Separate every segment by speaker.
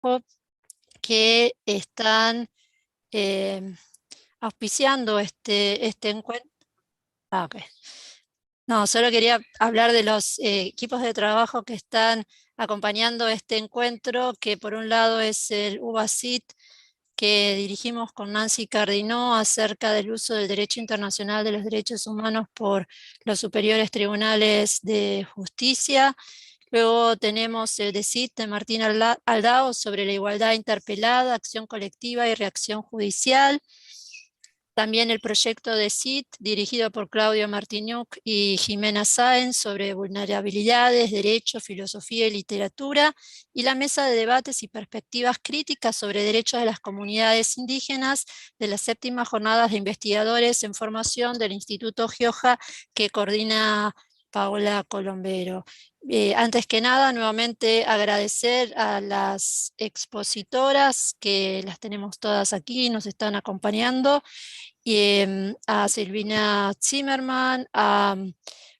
Speaker 1: trabajo que están auspiciando este encuentro. Ok. No, solo quería hablar de los equipos de trabajo que están acompañando este encuentro, que por un lado es el UBACIT, que dirigimos con Nancy Cardinó acerca del uso del derecho internacional de los derechos humanos por los superiores tribunales de justicia. Luego tenemos el DECIT de Martín Aldao sobre la igualdad interpelada, acción colectiva y reacción judicial. También el proyecto de CIT, dirigido por Claudio Martiñuc y Jimena Sáenz, sobre vulnerabilidades, derechos, filosofía y literatura, y la mesa de debates y perspectivas críticas sobre derechos de las comunidades indígenas de las 7ª jornadas de investigadores en formación del Instituto Gioja, que coordina Paola Colombero. Antes que nada, nuevamente agradecer a las expositoras, que las tenemos todas aquí, nos están acompañando, y a Silvina Zimmerman, a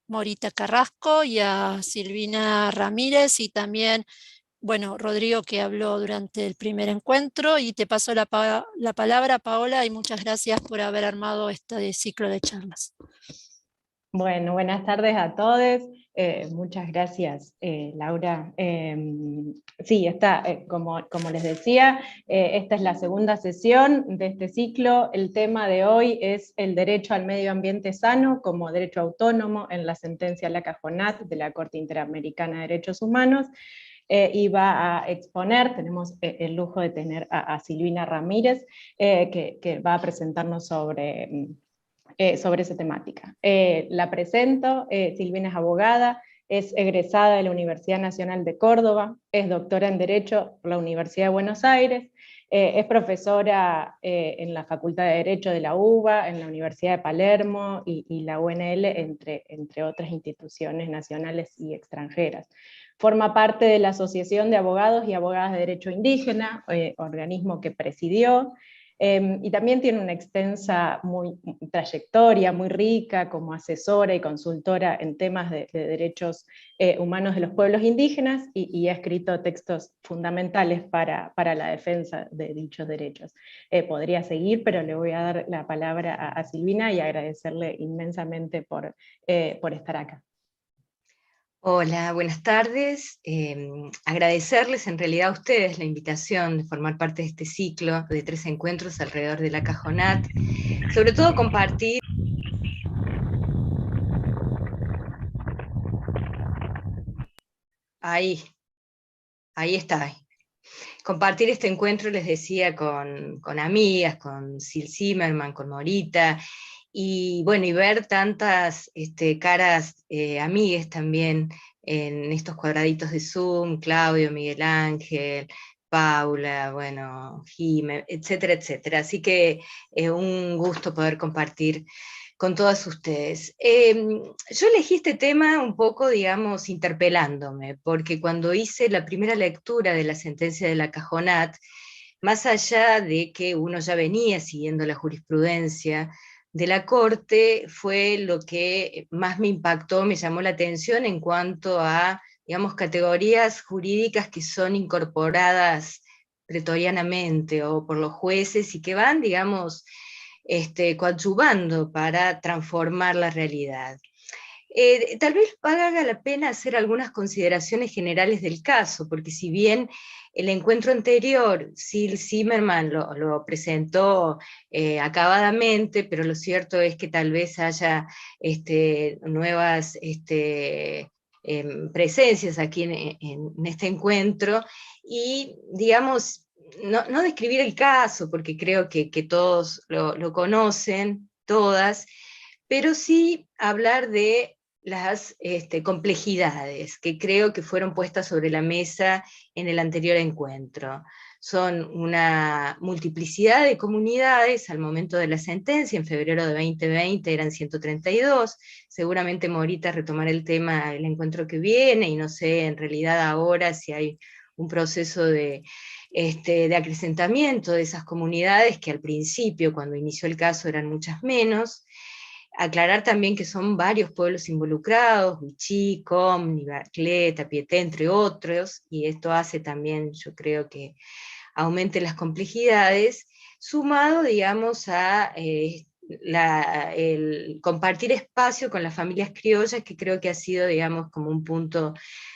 Speaker 1: Morita Carrasco y a Silvina Ramírez, y también, bueno, Rodrigo, que habló durante el primer encuentro. Y te paso la palabra, Paola, y muchas gracias por haber armado este ciclo de charlas.
Speaker 2: Bueno, buenas tardes a todos. Muchas gracias, Laura. Sí, como les decía, esta es la segunda sesión de este ciclo. El tema de hoy es el derecho al medio ambiente sano como derecho autónomo en la sentencia Lacajonat de la Corte Interamericana de Derechos Humanos. Y va a exponer, tenemos el lujo de tener a Silvina Ramírez, que va a presentarnos sobre esa temática. La presento. Silvina es abogada, es egresada de la Universidad Nacional de Córdoba, es doctora en Derecho por la Universidad de Buenos Aires, es profesora en la Facultad de Derecho de la UBA, en la Universidad de Palermo y la UNL, entre otras instituciones nacionales y extranjeras. Forma parte de la Asociación de Abogados y Abogadas de Derecho Indígena, organismo que presidió, y también tiene una extensa trayectoria muy rica como asesora y consultora en temas de derechos humanos de los pueblos indígenas, y ha escrito textos fundamentales para la defensa de dichos derechos. Podría seguir, pero le voy a dar la palabra a Silvina y agradecerle inmensamente por estar acá.
Speaker 3: Hola, buenas tardes. Agradecerles en realidad a ustedes la invitación de formar parte de este ciclo de 3 encuentros alrededor de Lacajonat. Sobre todo compartir... Ahí está. Compartir este encuentro, les decía, con amigas, con Sil Zimmerman, con Morita, y bueno, y ver tantas caras amigues también en estos cuadraditos de Zoom, Claudio, Miguel Ángel, Paula, bueno, Jime, etcétera, etcétera. Así que un gusto poder compartir con todas ustedes. Yo elegí este tema un poco, digamos, interpelándome, porque cuando hice la primera lectura de la sentencia de Lacajonat, más allá de que uno ya venía siguiendo la jurisprudencia de la Corte, fue lo que más me impactó, me llamó la atención en cuanto a, digamos, categorías jurídicas que son incorporadas pretorianamente o por los jueces y que van, digamos, coadyuvando para transformar la realidad. Tal vez valga la pena hacer algunas consideraciones generales del caso, porque si bien el encuentro anterior, Sil Zimmerman lo presentó acabadamente, pero lo cierto es que tal vez haya nuevas presencias aquí en este encuentro, y digamos, no describir el caso, porque creo que todos lo conocen, todas, pero sí hablar de las complejidades que creo que fueron puestas sobre la mesa en el anterior encuentro. Son una multiplicidad de comunidades al momento de la sentencia. En febrero de 2020 eran 132, seguramente Morita retomará el tema el encuentro que viene, y no sé en realidad ahora si hay un proceso de acrecentamiento de esas comunidades, que al principio, cuando inició el caso, eran muchas menos. Aclarar también que son varios pueblos involucrados, Huichí, Comni, Barcleta, Pieté, entre otros, y esto hace también, yo creo que aumente las complejidades, sumado, digamos, a el compartir espacio con las familias criollas, que creo que ha sido, digamos, como un punto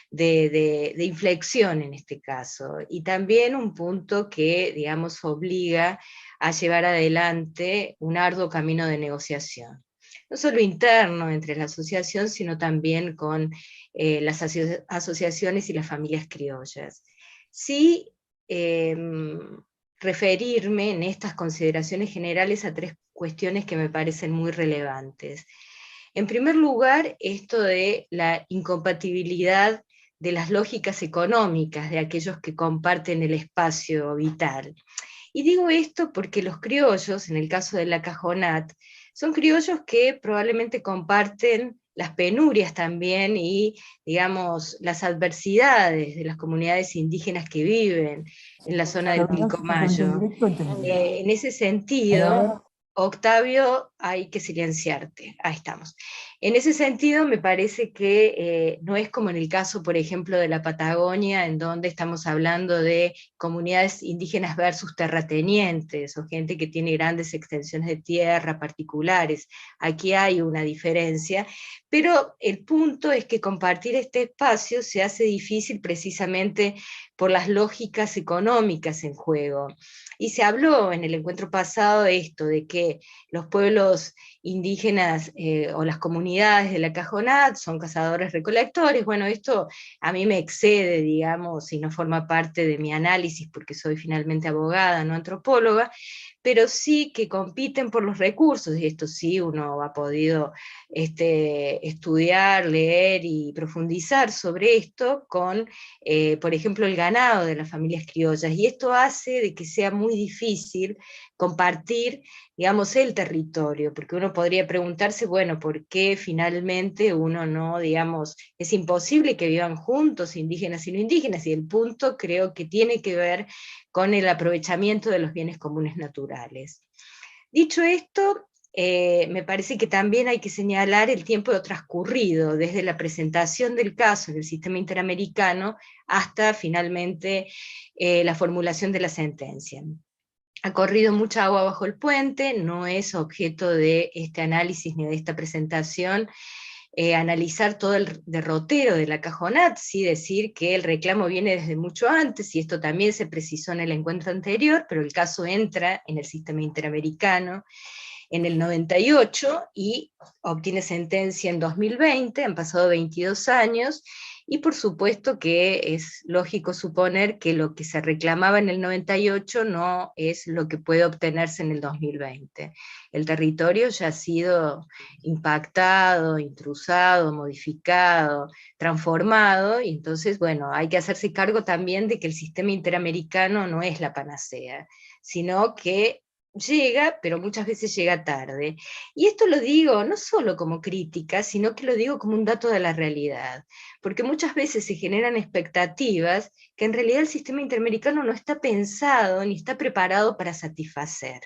Speaker 3: de inflexión en este caso, y también un punto que, digamos, obliga a llevar adelante un arduo camino de negociación. No solo interno entre la asociación, sino también con las asociaciones y las familias criollas. Sí, referirme en estas consideraciones generales a tres cuestiones que me parecen muy relevantes. En primer lugar, esto de la incompatibilidad de las lógicas económicas de aquellos que comparten el espacio vital. Y digo esto porque los criollos, en el caso de la Cajonat, son criollos que probablemente comparten las penurias también y, digamos, las adversidades de las comunidades indígenas que viven en la zona del Pilcomayo. En ese sentido, Octavio, hay que silenciarte. Ahí estamos. En ese sentido, me parece que no es como en el caso, por ejemplo, de la Patagonia, en donde estamos hablando de comunidades indígenas versus terratenientes, o gente que tiene grandes extensiones de tierra particulares. Aquí hay una diferencia, pero el punto es que compartir este espacio se hace difícil precisamente por las lógicas económicas en juego. Y se habló en el encuentro pasado esto, de que los pueblos indígenas o las comunidades de la Cajonat son cazadores-recolectores. Bueno, esto a mí me excede, digamos, y no forma parte de mi análisis porque soy finalmente abogada, no antropóloga, pero sí que compiten por los recursos, y esto sí uno ha podido estudiar, leer y profundizar sobre esto con, por ejemplo, el ganado de las familias criollas, y esto hace de que sea muy difícil compartir, digamos, el territorio, porque uno podría preguntarse, bueno, ¿por qué finalmente uno no, digamos, es imposible que vivan juntos indígenas y no indígenas? Y el punto creo que tiene que ver con el aprovechamiento de los bienes comunes naturales. Dicho esto, me parece que también hay que señalar el tiempo transcurrido desde la presentación del caso en el sistema interamericano hasta finalmente la formulación de la sentencia. Ha corrido mucha agua bajo el puente, no es objeto de este análisis ni de esta presentación analizar todo el derrotero de la Cajonat, sí decir que el reclamo viene desde mucho antes, y esto también se precisó en el encuentro anterior, pero el caso entra en el sistema interamericano en el 98 y obtiene sentencia en 2020, han pasado 22 años, y por supuesto que es lógico suponer que lo que se reclamaba en el 98 no es lo que puede obtenerse en el 2020. El territorio ya ha sido impactado, intrusado, modificado, transformado, y entonces, bueno, hay que hacerse cargo también de que el sistema interamericano no es la panacea, sino que llega, pero muchas veces llega tarde. Y esto lo digo no solo como crítica, sino que lo digo como un dato de la realidad, porque muchas veces se generan expectativas que en realidad el sistema interamericano no está pensado ni está preparado para satisfacer.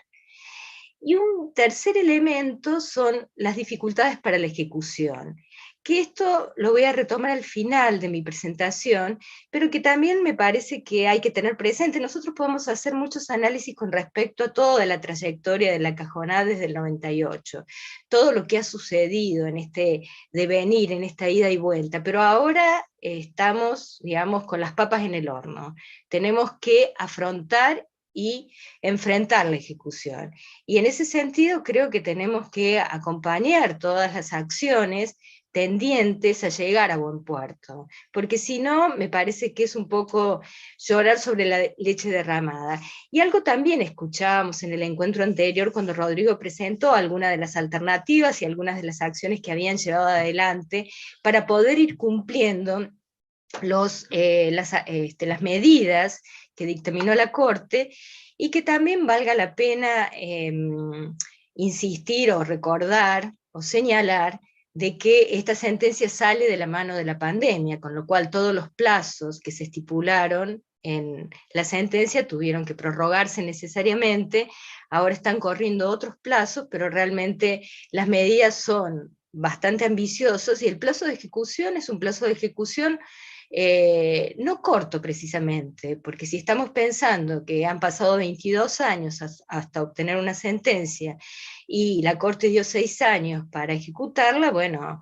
Speaker 3: Y un tercer elemento son las dificultades para la ejecución, que esto lo voy a retomar al final de mi presentación, pero que también me parece que hay que tener presente. Nosotros podemos hacer muchos análisis con respecto a toda la trayectoria de la Cajonat desde el 98, todo lo que ha sucedido en este devenir, en esta ida y vuelta, pero ahora estamos, digamos, con las papas en el horno. Tenemos que afrontar y enfrentar la ejecución. Y en ese sentido creo que tenemos que acompañar todas las acciones tendientes a llegar a buen puerto, porque si no, me parece que es un poco llorar sobre la leche derramada. Y algo también escuchábamos en el encuentro anterior cuando Rodrigo presentó algunas de las alternativas y algunas de las acciones que habían llevado adelante para poder ir cumpliendo las medidas que dictaminó la Corte, y que también valga la pena insistir o recordar o señalar de que esta sentencia sale de la mano de la pandemia, con lo cual todos los plazos que se estipularon en la sentencia tuvieron que prorrogarse necesariamente, ahora están corriendo otros plazos, pero realmente las medidas son bastante ambiciosos y el plazo de ejecución es un plazo de ejecución no corto precisamente, porque si estamos pensando que han pasado 22 años hasta obtener una sentencia y la Corte dio 6 años para ejecutarla, bueno,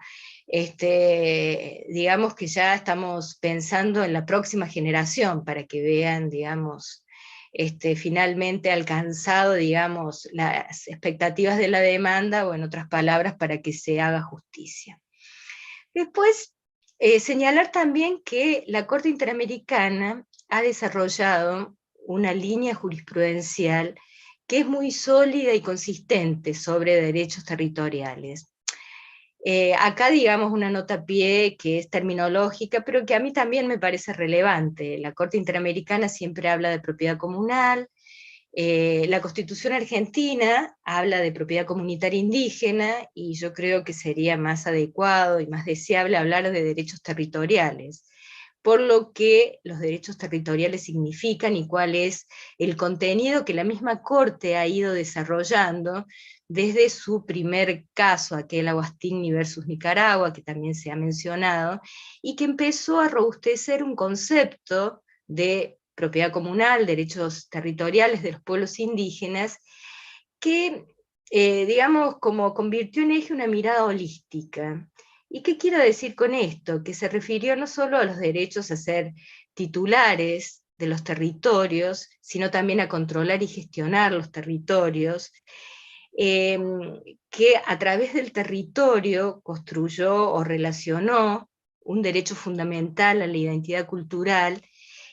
Speaker 3: digamos que ya estamos pensando en la próxima generación para que vean, digamos, finalmente alcanzado, digamos, las expectativas de la demanda, o en otras palabras, para que se haga justicia. Después, señalar también que la Corte Interamericana ha desarrollado una línea jurisprudencial que es muy sólida y consistente sobre derechos territoriales. Acá digamos una nota a pie que es terminológica, pero que a mí también me parece relevante. La Corte Interamericana siempre habla de propiedad comunal, la Constitución argentina habla de propiedad comunitaria indígena, y yo creo que sería más adecuado y más deseable hablar de derechos territoriales, por lo que los derechos territoriales significan y cuál es el contenido que la misma Corte ha ido desarrollando desde su primer caso, aquel Aguastini versus Nicaragua, que también se ha mencionado, y que empezó a robustecer un concepto de propiedad comunal, derechos territoriales de los pueblos indígenas, que, digamos, como convirtió en eje una mirada holística. ¿Y qué quiero decir con esto? Que se refirió no solo a los derechos a ser titulares de los territorios, sino también a controlar y gestionar los territorios, que a través del territorio construyó o relacionó un derecho fundamental a la identidad cultural,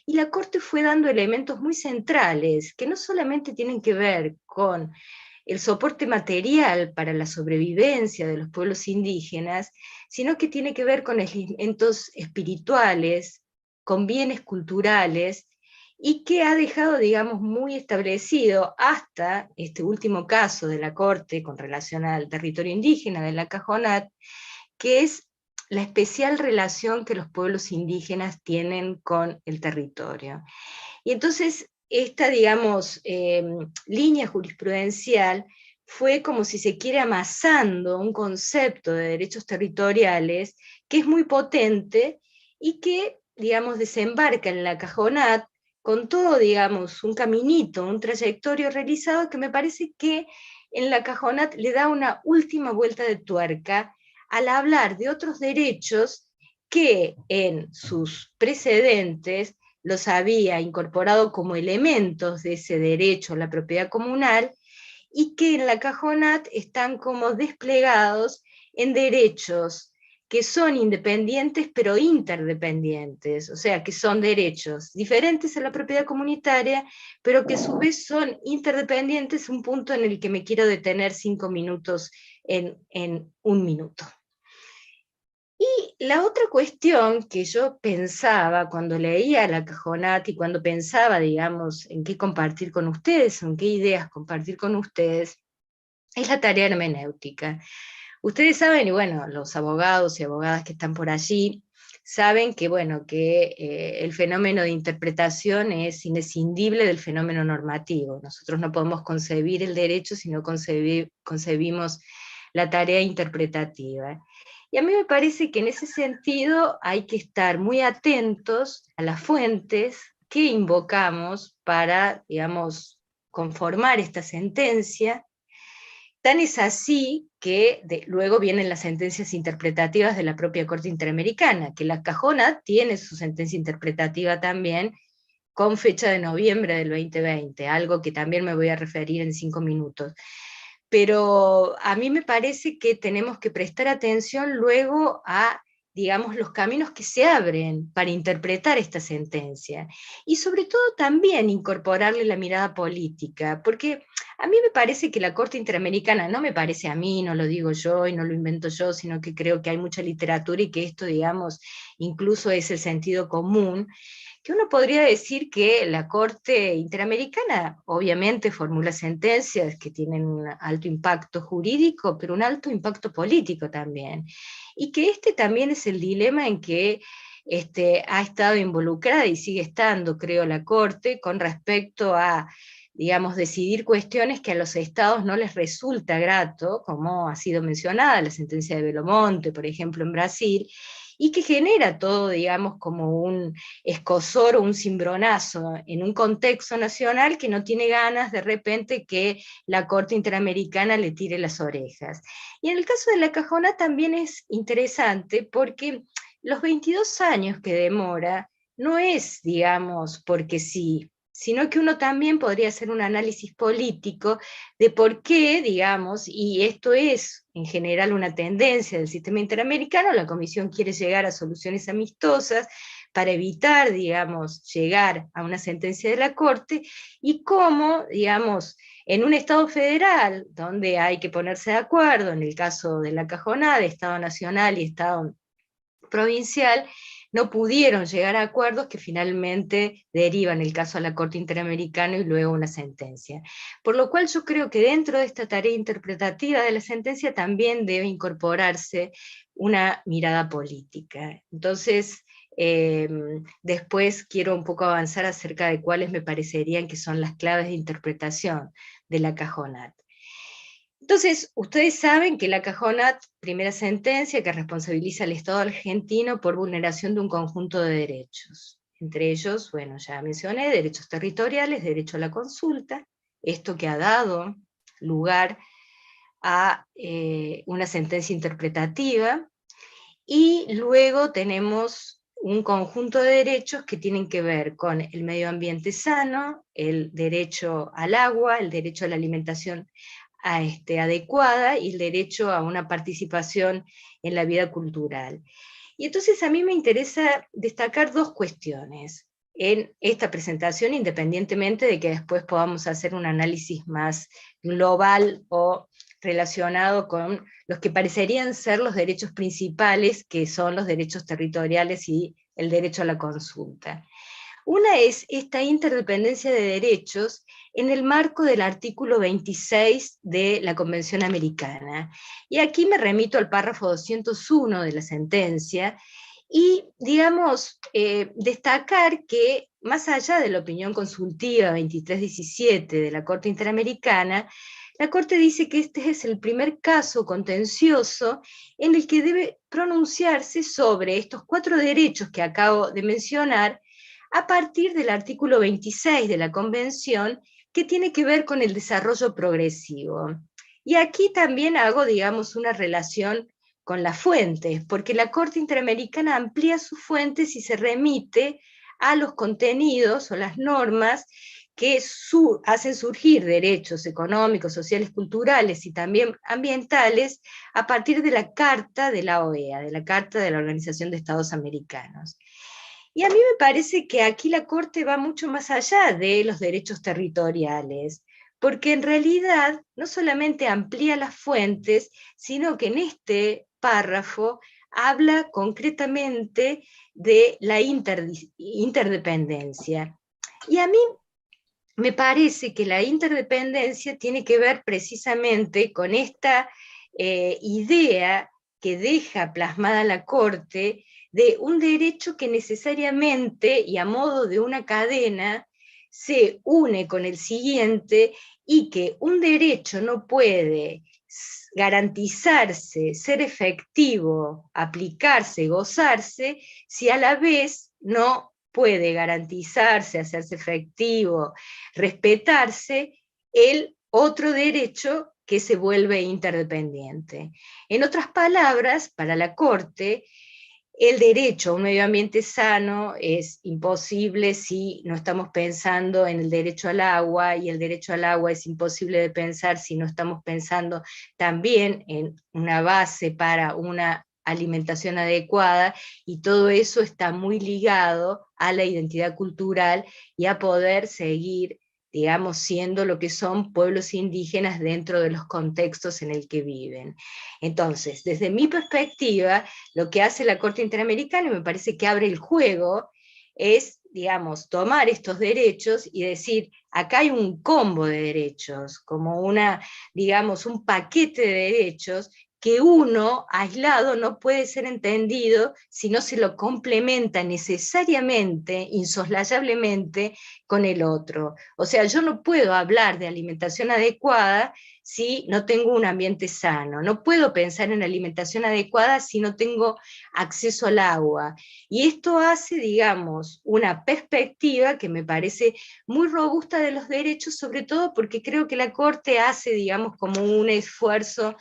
Speaker 3: y la Corte fue dando elementos muy centrales, que no solamente tienen que ver con el soporte material para la sobrevivencia de los pueblos indígenas, sino que tiene que ver con elementos espirituales, con bienes culturales, y que ha dejado, digamos, muy establecido hasta este último caso de la Corte con relación al territorio indígena de la Cajonat, que es la especial relación que los pueblos indígenas tienen con el territorio. Y entonces esta, digamos, línea jurisprudencial fue, como si se quiere, amasando un concepto de derechos territoriales que es muy potente y que, digamos, desembarca en la Cajonat con todo, digamos, un caminito, un trayectorio realizado que me parece que en la Cajonat le da una última vuelta de tuerca al hablar de otros derechos que en sus precedentes los había incorporado como elementos de ese derecho a la propiedad comunal, y que en la Cajonat están como desplegados en derechos que son independientes pero interdependientes, o sea, que son derechos diferentes a la propiedad comunitaria, pero que a su vez son interdependientes, un punto en el que me quiero detener 5 minutos en un minuto. Y la otra cuestión que yo pensaba cuando leía la Cajonat y cuando pensaba, digamos, en qué compartir con ustedes, en qué ideas compartir con ustedes, es la tarea hermenéutica. Ustedes saben, y bueno, los abogados y abogadas que están por allí, saben que, bueno, que el fenómeno de interpretación es inescindible del fenómeno normativo. Nosotros no podemos concebir el derecho si no concebimos la tarea interpretativa. Y a mí me parece que en ese sentido hay que estar muy atentos a las fuentes que invocamos para, digamos, conformar esta sentencia. Tan es así que luego vienen las sentencias interpretativas de la propia Corte Interamericana, que la Cajonat tiene su sentencia interpretativa también, con fecha de noviembre del 2020, algo que también me voy a referir en 5 minutos. Pero a mí me parece que tenemos que prestar atención luego a, digamos, los caminos que se abren para interpretar esta sentencia, y sobre todo también incorporarle la mirada política, porque a mí me parece que la Corte Interamericana, no me parece a mí, no lo digo yo y no lo invento yo, sino que creo que hay mucha literatura y que esto, digamos, incluso es el sentido común, que uno podría decir que la Corte Interamericana obviamente formula sentencias que tienen un alto impacto jurídico, pero un alto impacto político también, y que este también es el dilema en que ha estado involucrada y sigue estando, creo, la Corte con respecto a, digamos, decidir cuestiones que a los estados no les resulta grato, como ha sido mencionada la sentencia de Belo Monte, por ejemplo, en Brasil, y que genera todo, digamos, como un escozor o un cimbronazo en un contexto nacional que no tiene ganas de repente que la Corte Interamericana le tire las orejas. Y en el caso de la Cajona también es interesante porque los 22 años que demora no es, digamos, porque sí, sino que uno también podría hacer un análisis político de por qué, digamos, y esto es en general una tendencia del sistema interamericano, la Comisión quiere llegar a soluciones amistosas para evitar, digamos, llegar a una sentencia de la Corte, y cómo, digamos, en un Estado federal, donde hay que ponerse de acuerdo, en el caso de la Cajonada, Estado nacional y Estado provincial, no pudieron llegar a acuerdos que finalmente derivan el caso a la Corte Interamericana y luego una sentencia. Por lo cual yo creo que dentro de esta tarea interpretativa de la sentencia también debe incorporarse una mirada política. Entonces, después quiero un poco avanzar acerca de cuáles me parecerían que son las claves de interpretación de la Cajonat. Entonces, ustedes saben que la Cajonat, primera sentencia que responsabiliza al Estado argentino por vulneración de un conjunto de derechos. Entre ellos, bueno, ya mencioné, derechos territoriales, derecho a la consulta, esto que ha dado lugar a una sentencia interpretativa, y luego tenemos un conjunto de derechos que tienen que ver con el medio ambiente sano, el derecho al agua, el derecho a la alimentación adecuada y el derecho a una participación en la vida cultural. Y entonces a mí me interesa destacar dos cuestiones en esta presentación, independientemente de que después podamos hacer un análisis más global o relacionado con los que parecerían ser los derechos principales, que son los derechos territoriales y el derecho a la consulta. Una es esta interdependencia de derechos en el marco del artículo 26 de la Convención Americana. Y aquí me remito al párrafo 201 de la sentencia, y, digamos, destacar que, más allá de la opinión consultiva 2317 de la Corte Interamericana, la Corte dice que este es el primer caso contencioso en el que debe pronunciarse sobre estos 4 derechos que acabo de mencionar, a partir del artículo 26 de la Convención, que tiene que ver con el desarrollo progresivo. Y aquí también hago, digamos, una relación con las fuentes, porque la Corte Interamericana amplía sus fuentes y se remite a los contenidos o las normas que hacen surgir derechos económicos, sociales, culturales y también ambientales a partir de la Carta de la OEA, de la Carta de la Organización de Estados Americanos. Y a mí me parece que aquí la Corte va mucho más allá de los derechos territoriales, porque en realidad no solamente amplía las fuentes, sino que en este párrafo habla concretamente de la interdependencia. Y a mí me parece que la interdependencia tiene que ver precisamente con esta idea que deja plasmada la Corte de un derecho que necesariamente y a modo de una cadena se une con el siguiente, y que un derecho no puede garantizarse, ser efectivo, aplicarse, gozarse, si a la vez no puede garantizarse, hacerse efectivo, respetarse el otro derecho que se vuelve interdependiente. En otras palabras, para la Corte, el derecho a un medio ambiente sano es imposible si no estamos pensando en el derecho al agua, y el derecho al agua es imposible de pensar si no estamos pensando también en una base para una alimentación adecuada, y todo eso está muy ligado a la identidad cultural y a poder seguir, digamos, siendo lo que son pueblos indígenas dentro de los contextos en el que viven. Entonces, desde mi perspectiva, lo que hace la Corte Interamericana, y me parece que abre el juego, es, digamos, tomar estos derechos y decir, acá hay un combo de derechos, como digamos, un paquete de derechos que uno aislado no puede ser entendido si no se lo complementa necesariamente, insoslayablemente, con el otro. O sea, yo no puedo hablar de alimentación adecuada si no tengo un ambiente sano, no puedo pensar en alimentación adecuada si no tengo acceso al agua. Y esto hace, digamos, una perspectiva que me parece muy robusta de los derechos, sobre todo porque creo que la Corte hace, digamos, como un esfuerzo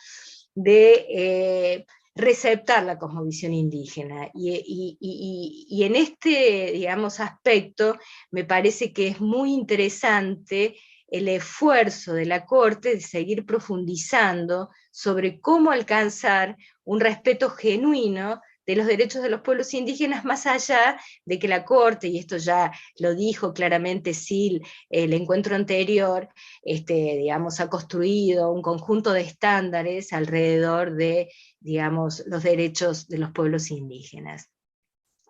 Speaker 3: de receptar la cosmovisión indígena. Y en este, digamos, aspecto me parece que es muy interesante el esfuerzo de la Corte de seguir profundizando sobre cómo alcanzar un respeto genuino de los derechos de los pueblos indígenas, más allá de que la Corte, y esto ya lo dijo claramente Sil el encuentro anterior, digamos, ha construido un conjunto de estándares alrededor de, digamos, los derechos de los pueblos indígenas.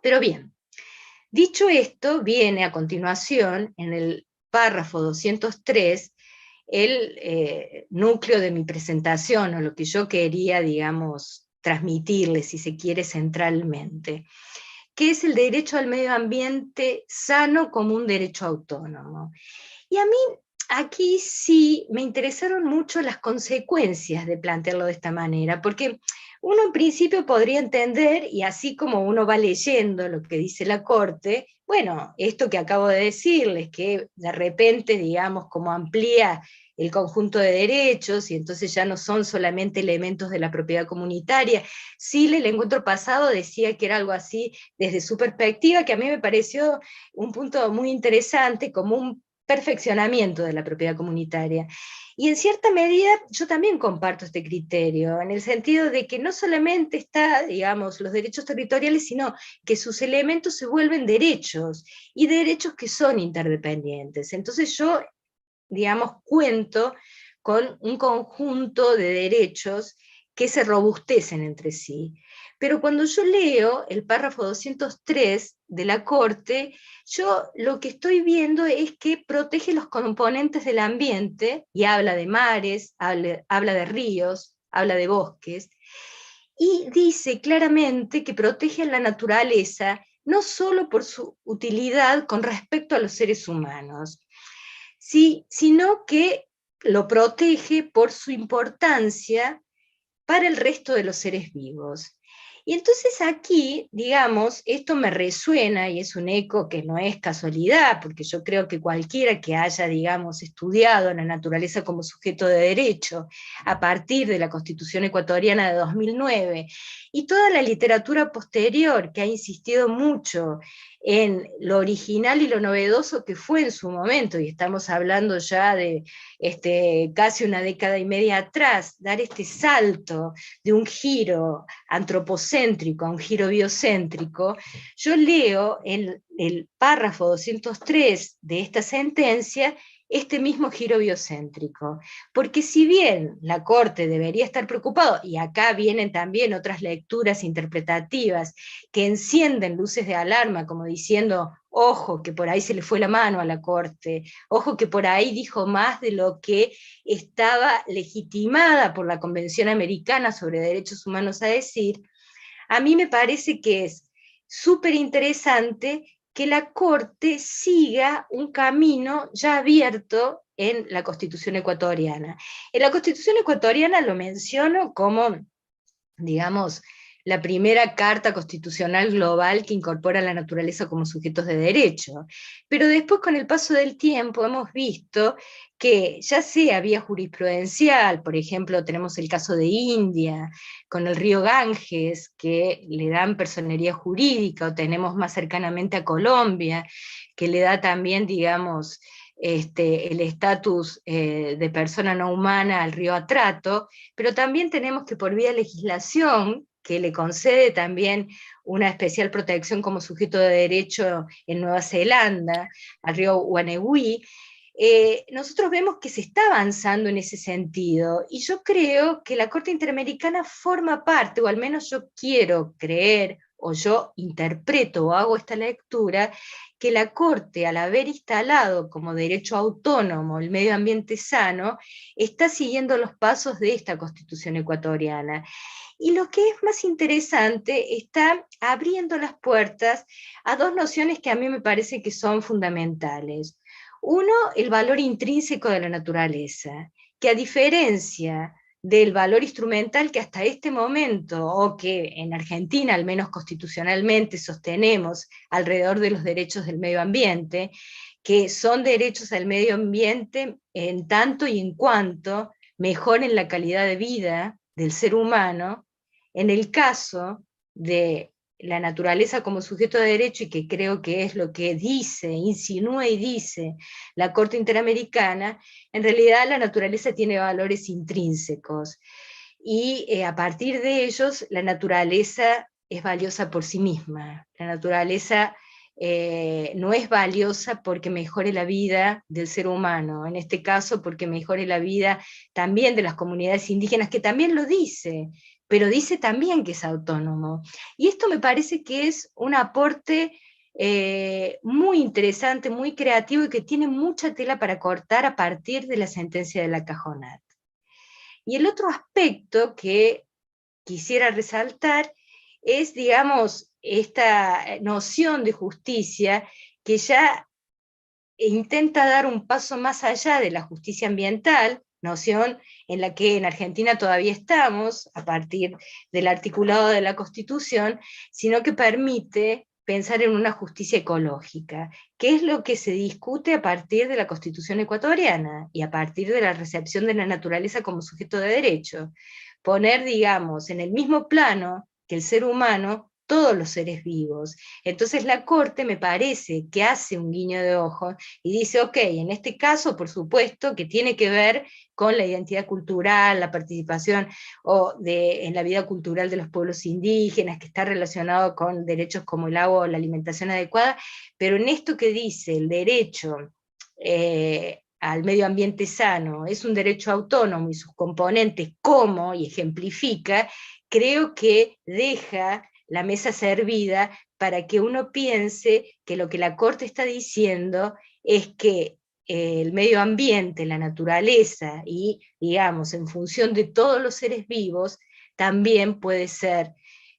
Speaker 3: Pero bien, dicho esto, viene a continuación, en el párrafo 203, el núcleo de mi presentación, o lo que yo quería, digamos, transmitirles, si se quiere, centralmente, que es el derecho al medio ambiente sano como un derecho autónomo. Y a mí aquí sí me interesaron mucho las consecuencias de plantearlo de esta manera, porque uno en principio podría entender, y así como uno va leyendo lo que dice la Corte, bueno, esto que acabo de decirles, que de repente, digamos, como amplía el conjunto de derechos, y entonces ya no son solamente elementos de la propiedad comunitaria. Sí, el encuentro pasado decía que era algo así desde su perspectiva, que a mí me pareció un punto muy interesante, como un perfeccionamiento de la propiedad comunitaria. Y en cierta medida yo también comparto este criterio, en el sentido de que no solamente está, digamos, los derechos territoriales, sino que sus elementos se vuelven derechos, y derechos que son interdependientes. Entonces yo, digamos, cuento con un conjunto de derechos que se robustecen entre sí. Pero cuando yo leo el párrafo 203 de la Corte, yo lo que estoy viendo es que protege los componentes del ambiente, y habla de mares, habla de ríos, habla de bosques, y dice claramente que protege a la naturaleza no solo por su utilidad con respecto a los seres humanos, sí, sino que lo protege por su importancia para el resto de los seres vivos. Y entonces aquí, digamos, esto me resuena, y es un eco que no es casualidad, porque yo creo que cualquiera que haya, digamos, estudiado la naturaleza como sujeto de derecho a partir de la Constitución ecuatoriana de 2009, y toda la literatura posterior que ha insistido mucho en lo original y lo novedoso que fue en su momento, y estamos hablando ya de casi una década y media atrás, dar este salto de un giro antropocéntrico a un giro biocéntrico, yo leo en el párrafo 203 de esta sentencia este mismo giro biocéntrico. Porque si bien la Corte debería estar preocupado, y acá vienen también otras lecturas interpretativas que encienden luces de alarma, como diciendo, ojo, que por ahí se le fue la mano a la Corte, ojo, que por ahí dijo más de lo que estaba legitimada por la Convención Americana sobre Derechos Humanos a decir, a mí me parece que es súper interesante que la Corte siga un camino ya abierto en la Constitución ecuatoriana. En la Constitución ecuatoriana lo menciono como, digamos, la primera carta constitucional global que incorpora la naturaleza como sujetos de derecho. Pero después, con el paso del tiempo, hemos visto que ya sea vía jurisprudencial, por ejemplo, tenemos el caso de India, con el río Ganges, que le dan personería jurídica, o tenemos más cercanamente a Colombia, que le da también, digamos, el estatus de persona no humana al río Atrato, pero también tenemos que por vía legislación, que le concede también una especial protección como sujeto de derecho en Nueva Zelanda, al río Wanegui, nosotros vemos que se está avanzando en ese sentido, y yo creo que la Corte Interamericana forma parte, o al menos yo quiero creer, o yo interpreto o hago esta lectura, que la Corte, al haber instalado como derecho autónomo el medio ambiente sano, está siguiendo los pasos de esta Constitución ecuatoriana. Y lo que es más interesante, está abriendo las puertas a dos nociones que a mí me parece que son fundamentales. Uno, el valor intrínseco de la naturaleza, que a diferencia del valor instrumental que hasta este momento, o que en Argentina, al menos constitucionalmente, sostenemos alrededor de los derechos del medio ambiente, que son derechos al medio ambiente en tanto y en cuanto mejoren la calidad de vida del ser humano. En el caso de la naturaleza como sujeto de derecho, y que creo que es lo que dice, insinúa y dice la Corte Interamericana, en realidad la naturaleza tiene valores intrínsecos, y a partir de ellos la naturaleza es valiosa por sí misma. La naturaleza no es valiosa porque mejore la vida del ser humano, en este caso porque mejore la vida también de las comunidades indígenas, que también lo dice, pero dice también que es autónomo. Y esto me parece que es un aporte muy interesante, muy creativo, y que tiene mucha tela para cortar a partir de la sentencia de la Cajonat. Y el otro aspecto que quisiera resaltar es, digamos, esta noción de justicia que ya intenta dar un paso más allá de la justicia ambiental, noción en la que en Argentina todavía estamos, a partir del articulado de la Constitución, sino que permite pensar en una justicia ecológica, que es lo que se discute a partir de la Constitución ecuatoriana y a partir de la recepción de la naturaleza como sujeto de derecho. Poner, digamos, en el mismo plano que el ser humano todos los seres vivos. Entonces la Corte me parece que hace un guiño de ojo y dice, ok, en este caso, por supuesto, que tiene que ver con la identidad cultural, la participación en la vida cultural de los pueblos indígenas, que está relacionado con derechos como el agua o la alimentación adecuada, pero en esto que dice el derecho al medio ambiente sano, es un derecho autónomo y sus componentes como, y ejemplifica, creo que deja la mesa servida para que uno piense que lo que la Corte está diciendo es que el medio ambiente, la naturaleza, y digamos, en función de todos los seres vivos, también puede ser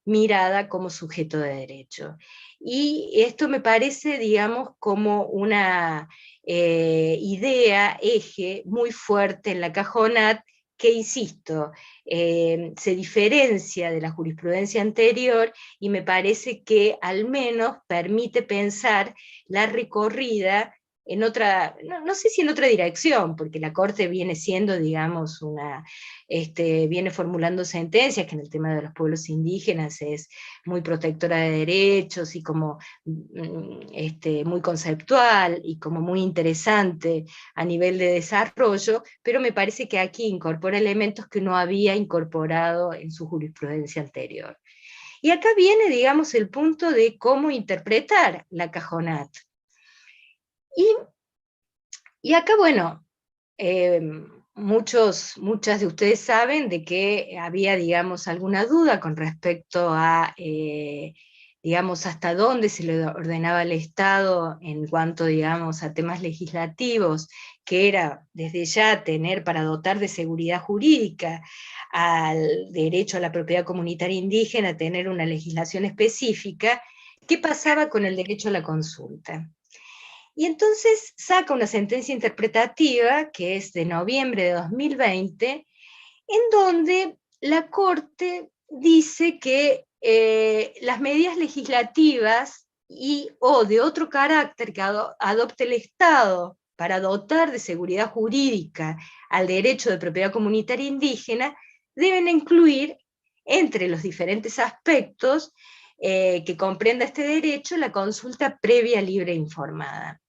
Speaker 3: mirada como sujeto de derecho. Y esto me parece, digamos, como una idea, eje muy fuerte en la Cajonat, que, insisto, se diferencia de la jurisprudencia anterior, y me parece que al menos permite pensar la recorrida en otra, no sé si en otra dirección, porque la Corte viene siendo, digamos, viene formulando sentencias que en el tema de los pueblos indígenas es muy protectora de derechos y como muy conceptual y como muy interesante a nivel de desarrollo, pero me parece que aquí incorpora elementos que no había incorporado en su jurisprudencia anterior. Y acá viene, digamos, el punto de cómo interpretar la Cajonat. Y acá, bueno, muchas de ustedes saben de que había, digamos, alguna duda con respecto a, digamos, hasta dónde se le ordenaba al Estado en cuanto, digamos, a temas legislativos, que era desde ya tener para dotar de seguridad jurídica al derecho a la propiedad comunitaria indígena, tener una legislación específica. ¿Qué pasaba con el derecho a la consulta? Y entonces saca una sentencia interpretativa, que es de noviembre de 2020, en donde la Corte dice que las medidas legislativas o de otro carácter que adopte el Estado para dotar de seguridad jurídica al derecho de propiedad comunitaria indígena deben incluir, entre los diferentes aspectos que comprenda este derecho, la consulta previa, libre e informada.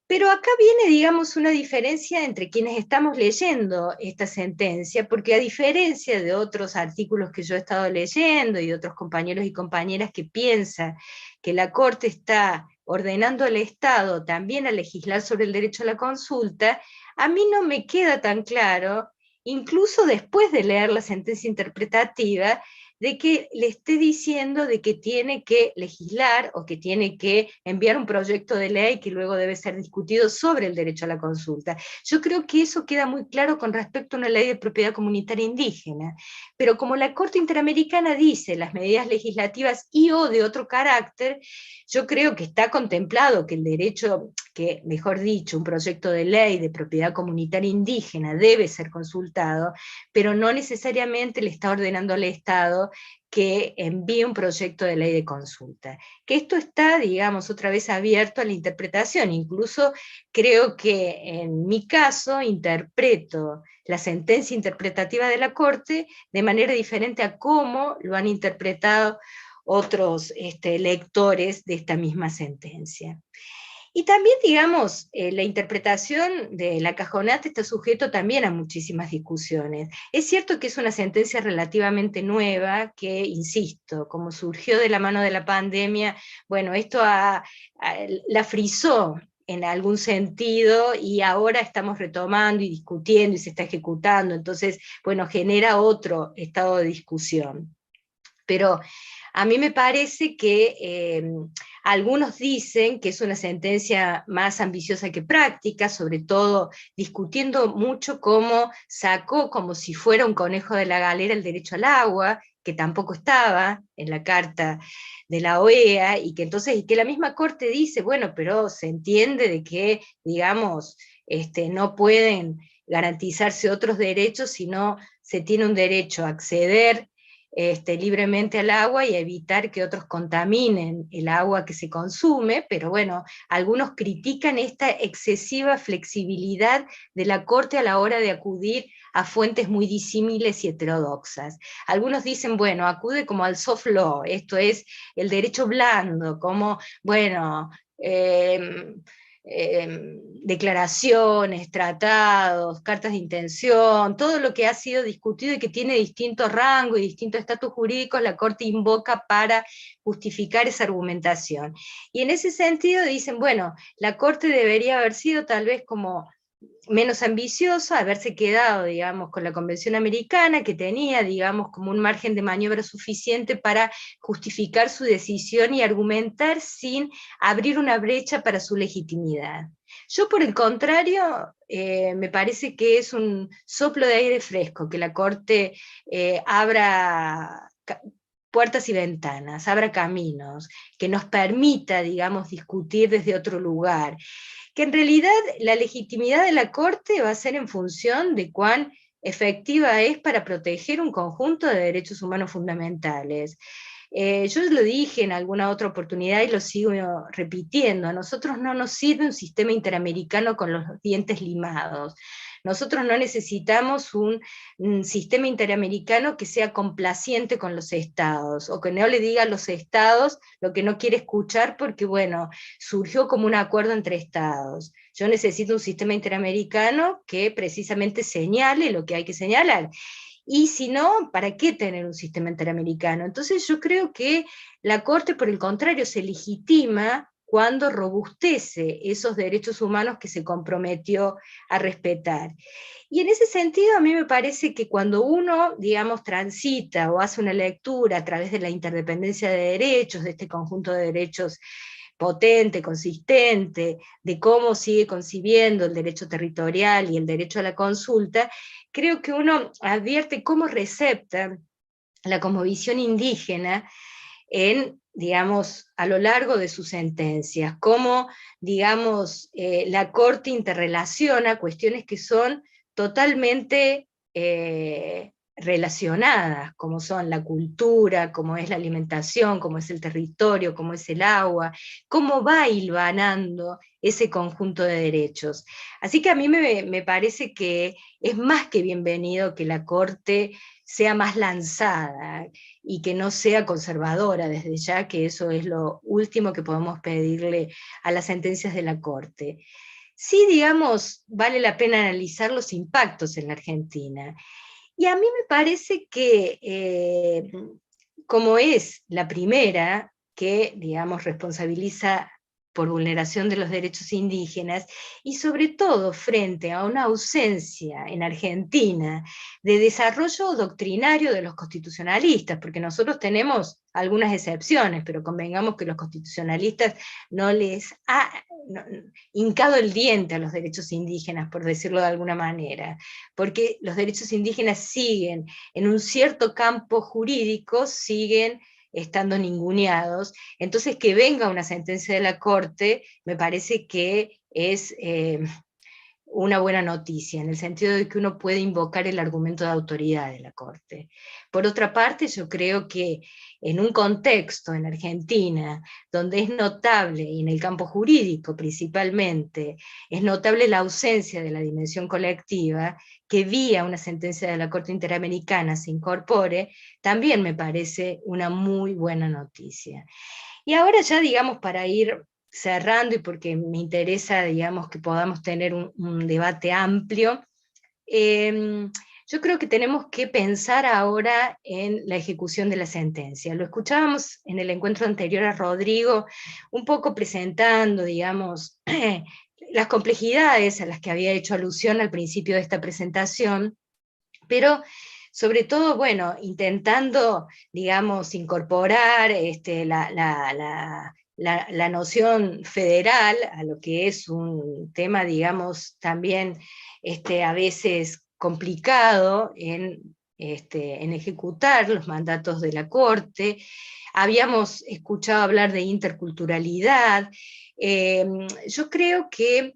Speaker 3: Pero acá viene, digamos, una diferencia entre quienes estamos leyendo esta sentencia, porque a diferencia de otros artículos que yo he estado leyendo y de otros compañeros y compañeras que piensan que la Corte está ordenando al Estado también a legislar sobre el derecho a la consulta, a mí no me queda tan claro, incluso después de leer la sentencia interpretativa, de que le esté diciendo de que tiene que legislar o que tiene que enviar un proyecto de ley que luego debe ser discutido sobre el derecho a la consulta. Yo creo que eso queda muy claro con respecto a una ley de propiedad comunitaria indígena, pero como la Corte Interamericana dice las medidas legislativas y o de otro carácter, yo creo que está contemplado que el derecho, que mejor dicho, un proyecto de ley de propiedad comunitaria indígena debe ser consultado, pero no necesariamente le está ordenando al Estado que envíe un proyecto de ley de consulta. Que esto está, digamos, otra vez abierto a la interpretación. Incluso creo que en mi caso interpreto la sentencia interpretativa de la Corte de manera diferente a cómo lo han interpretado otros lectores de esta misma sentencia. Y también, digamos, la interpretación de la cajonata está sujeto también a muchísimas discusiones. Es cierto que es una sentencia relativamente nueva, que, insisto, como surgió de la mano de la pandemia, bueno, esto la frizó en algún sentido, y ahora estamos retomando y discutiendo y se está ejecutando, entonces, bueno, genera otro estado de discusión. Pero a mí me parece que algunos dicen que es una sentencia más ambiciosa que práctica, sobre todo discutiendo mucho cómo sacó como si fuera un conejo de la galera el derecho al agua, que tampoco estaba en la Carta de la OEA, y que entonces, y que la misma Corte dice, bueno, pero se entiende de que, digamos, no pueden garantizarse otros derechos si no se tiene un derecho a acceder libremente al agua y evitar que otros contaminen el agua que se consume, pero bueno, algunos critican esta excesiva flexibilidad de la Corte a la hora de acudir a fuentes muy disímiles y heterodoxas. Algunos dicen, bueno, acude como al soft law, esto es el derecho blando, como, bueno, declaraciones, tratados, cartas de intención, todo lo que ha sido discutido y que tiene distintos rangos y distintos estatus jurídicos, la Corte invoca para justificar esa argumentación. Y en ese sentido dicen, bueno, la Corte debería haber sido tal vez como menos ambiciosa, haberse quedado, digamos, con la Convención Americana, que tenía, digamos, como un margen de maniobra suficiente para justificar su decisión y argumentar sin abrir una brecha para su legitimidad. Yo, por el contrario, me parece que es un soplo de aire fresco, que la Corte abra puertas y ventanas, abra caminos, que nos permita, digamos, discutir desde otro lugar, que en realidad la legitimidad de la Corte va a ser en función de cuán efectiva es para proteger un conjunto de derechos humanos fundamentales. Yo lo dije en alguna otra oportunidad y lo sigo repitiendo, a nosotros no nos sirve un sistema interamericano con los dientes limados. Nosotros no necesitamos un sistema interamericano que sea complaciente con los estados, o que no le diga a los estados lo que no quiere escuchar porque, bueno, surgió como un acuerdo entre estados. Yo necesito un sistema interamericano que precisamente señale lo que hay que señalar. Y si no, ¿para qué tener un sistema interamericano? Entonces yo creo que la Corte, por el contrario, se legitima cuando robustece esos derechos humanos que se comprometió a respetar. Y en ese sentido a mí me parece que cuando uno, digamos, transita o hace una lectura a través de la interdependencia de derechos, de este conjunto de derechos potente, consistente, de cómo sigue concibiendo el derecho territorial y el derecho a la consulta, creo que uno advierte cómo recepta la cosmovisión indígena en, digamos, a lo largo de sus sentencias, cómo, digamos, la Corte interrelaciona cuestiones que son totalmente relacionadas, como son la cultura, como es la alimentación, como es el territorio, como es el agua, cómo va hilvanando ese conjunto de derechos. Así que a mí me parece que es más que bienvenido que la Corte sea más lanzada y que no sea conservadora desde ya, que eso es lo último que podemos pedirle a las sentencias de la Corte. Sí, digamos, vale la pena analizar los impactos en la Argentina. Y a mí me parece que, como es la primera que, digamos, responsabiliza por vulneración de los derechos indígenas, y sobre todo frente a una ausencia en Argentina de desarrollo doctrinario de los constitucionalistas, porque nosotros tenemos algunas excepciones, pero convengamos que los constitucionalistas no les ha hincado el diente a los derechos indígenas, por decirlo de alguna manera, porque los derechos indígenas siguen, en un cierto campo jurídico, siguen estando ninguneados. Entonces, que venga una sentencia de la Corte me parece que es una buena noticia, en el sentido de que uno puede invocar el argumento de autoridad de la Corte. Por otra parte, yo creo que en un contexto en Argentina, donde es notable, y en el campo jurídico principalmente, es notable la ausencia de la dimensión colectiva, que vía una sentencia de la Corte Interamericana se incorpore, también me parece una muy buena noticia. Y ahora ya, digamos, para ir cerrando, y porque me interesa, digamos, que podamos tener un debate amplio, yo creo que tenemos que pensar ahora en la ejecución de la sentencia. Lo escuchábamos en el encuentro anterior a Rodrigo, un poco presentando, digamos, las complejidades a las que había hecho alusión al principio de esta presentación, pero sobre todo, bueno, intentando, digamos, incorporar la noción federal a lo que es un tema, digamos, también a veces complicado en ejecutar los mandatos de la Corte. Habíamos escuchado hablar de interculturalidad. Yo creo que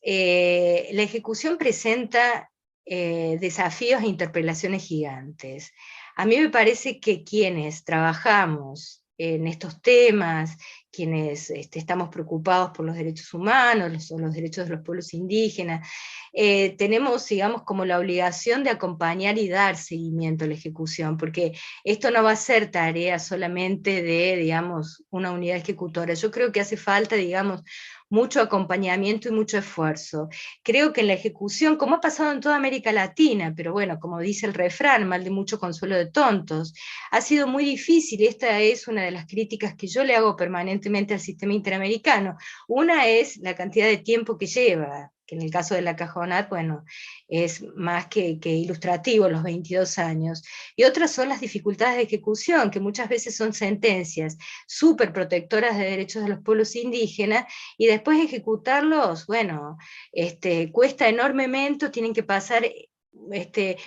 Speaker 3: la ejecución presenta desafíos e interpelaciones gigantes. A mí me parece que quienes trabajamos en estos temas, quienes estamos preocupados por los derechos humanos, los derechos de los pueblos indígenas, tenemos, digamos, como la obligación de acompañar y dar seguimiento a la ejecución, porque esto no va a ser tarea solamente de, digamos, una unidad ejecutora. Yo creo que hace falta, digamos, mucho acompañamiento y mucho esfuerzo. Creo que en la ejecución, como ha pasado en toda América Latina, pero bueno, como dice el refrán, mal de mucho consuelo de tontos, ha sido muy difícil, y esta es una de las críticas que yo le hago permanentemente al sistema interamericano. Una es la cantidad de tiempo que lleva, que en el caso de la Cajonat, bueno, es más que ilustrativo, los 22 años, y otras son las dificultades de ejecución, que muchas veces son sentencias súper protectoras de derechos de los pueblos indígenas, y después ejecutarlos, bueno, cuesta enormemente, tienen que pasar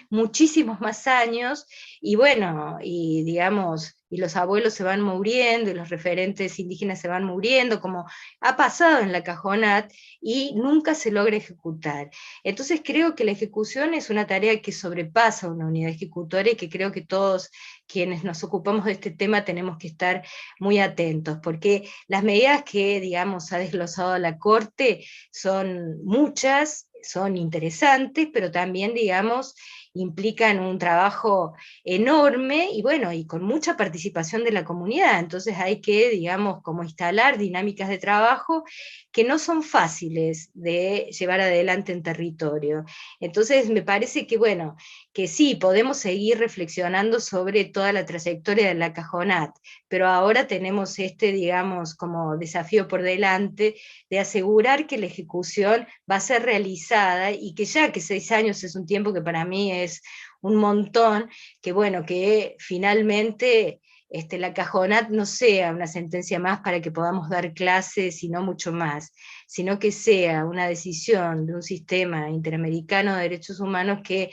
Speaker 3: muchísimos más años, y bueno, y digamos, y los abuelos se van muriendo, y los referentes indígenas se van muriendo, como ha pasado en la Cajonat, y nunca se logra ejecutar. Entonces creo que la ejecución es una tarea que sobrepasa una unidad ejecutora, y que creo que todos quienes nos ocupamos de este tema tenemos que estar muy atentos, porque las medidas que, digamos, ha desglosado la Corte son muchas, son interesantes, pero también, digamos, implican un trabajo enorme, y bueno, y con mucha participación de la comunidad. Entonces hay que, digamos, como instalar dinámicas de trabajo que no son fáciles de llevar adelante en territorio. Entonces me parece que, bueno, que sí, podemos seguir reflexionando sobre toda la trayectoria de la Cajonat, pero ahora tenemos digamos, como desafío por delante, de asegurar que la ejecución va a ser realizada, y que ya que 6 años es un tiempo que para mí es un montón, que bueno, que finalmente la Cajonat no sea una sentencia más para que podamos dar clases y no mucho más, sino que sea una decisión de un sistema interamericano de derechos humanos que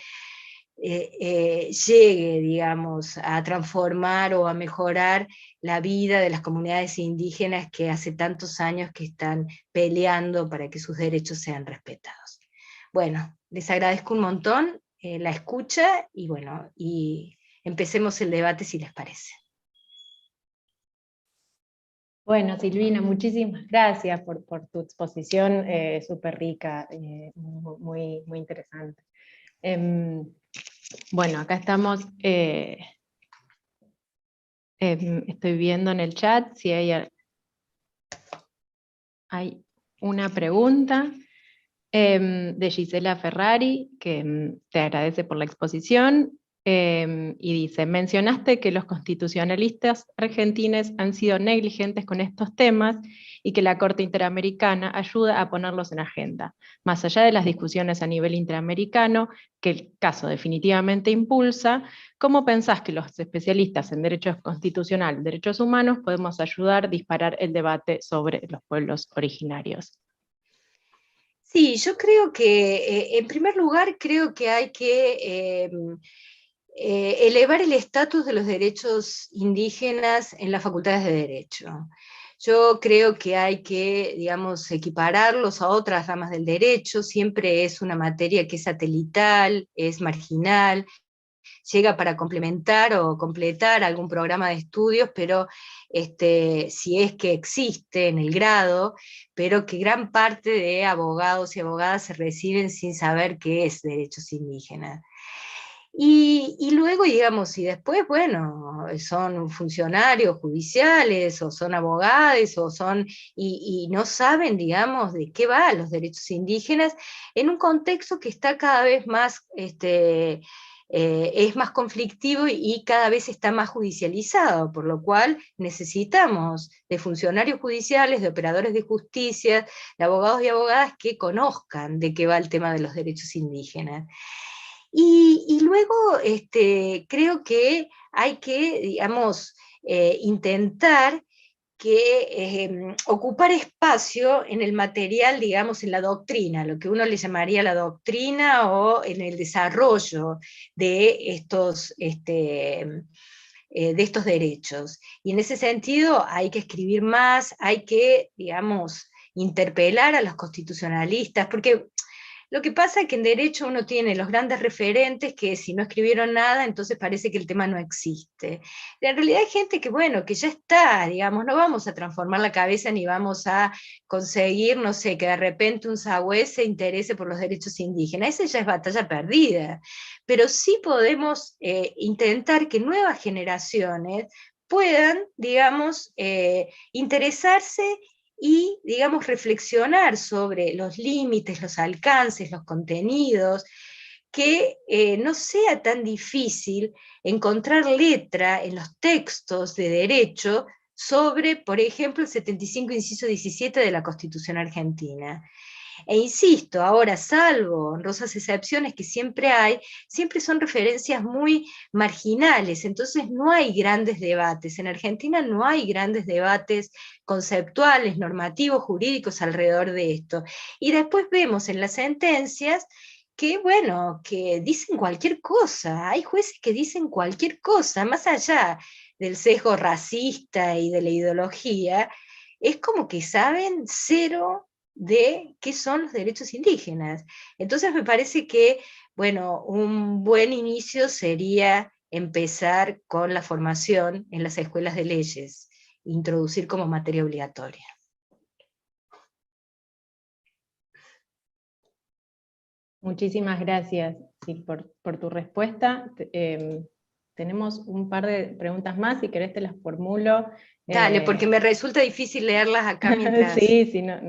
Speaker 3: llegue, digamos, a transformar o a mejorar la vida de las comunidades indígenas que hace tantos años que están peleando para que sus derechos sean respetados. Bueno, les agradezco un montón la escucha, y bueno, y empecemos el debate si les parece.
Speaker 2: Bueno, Silvina, muchísimas gracias por tu exposición súper rica, muy, muy interesante. Bueno, acá estamos, estoy viendo en el chat si hay una pregunta de Gisela Ferrari, que te agradece por la exposición, y dice: mencionaste que los constitucionalistas argentinos han sido negligentes con estos temas, y que la Corte Interamericana ayuda a ponerlos en agenda. Más allá de las discusiones a nivel interamericano, que el caso definitivamente impulsa, ¿cómo pensás que los especialistas en derechos constitucional, derechos humanos, podemos ayudar a disparar el debate sobre los pueblos originarios?
Speaker 3: Sí, yo creo que, en primer lugar, creo que hay que elevar el estatus de los derechos indígenas en las facultades de Derecho. Yo creo que hay que, digamos, equipararlos a otras ramas del derecho, siempre es una materia que es satelital, es marginal, llega para complementar o completar algún programa de estudios, pero si es que existe en el grado, pero que gran parte de abogados y abogadas se reciben sin saber qué es derechos indígenas. Y luego, digamos, y después, bueno, son funcionarios judiciales, o son abogados, o son, y no saben, digamos, de qué van los derechos indígenas, en un contexto que está cada vez más, es más conflictivo y cada vez está más judicializado, por lo cual necesitamos de funcionarios judiciales, de operadores de justicia, de abogados y abogadas que conozcan de qué va el tema de los derechos indígenas. Y luego creo que hay que, digamos, intentar que ocupar espacio en el material, digamos, en la doctrina, lo que uno le llamaría la doctrina, o en el desarrollo de estos derechos. Y en ese sentido hay que escribir más, hay que, digamos, interpelar a los constitucionalistas, porque lo que pasa es que en derecho uno tiene los grandes referentes que si no escribieron nada, entonces parece que el tema no existe. En realidad hay gente que, bueno, que ya está, digamos, no vamos a transformar la cabeza ni vamos a conseguir, no sé, que de repente un sagüez se interese por los derechos indígenas. Esa ya es batalla perdida. Pero sí podemos intentar que nuevas generaciones puedan, digamos, interesarse y, digamos, reflexionar sobre los límites, los alcances, los contenidos, que no sea tan difícil encontrar letra en los textos de derecho sobre, por ejemplo, el 75, inciso 17 de la Constitución Argentina. E insisto, ahora, salvo honrosas excepciones que siempre hay, siempre son referencias muy marginales, entonces no hay grandes debates. En Argentina no hay grandes debates conceptuales, normativos, jurídicos alrededor de esto. Y después vemos en las sentencias que, bueno, que dicen cualquier cosa, hay jueces que dicen cualquier cosa, más allá del sesgo racista y de la ideología, es como que saben cero de qué son los derechos indígenas. Entonces me parece que, bueno, un buen inicio sería empezar con la formación en las escuelas de leyes, introducir como materia obligatoria.
Speaker 2: Muchísimas gracias, sí, por tu respuesta. Tenemos un par de preguntas más, si querés te las formulo.
Speaker 3: Dale, porque me resulta difícil leerlas acá mientras...
Speaker 2: Sí, sí, no.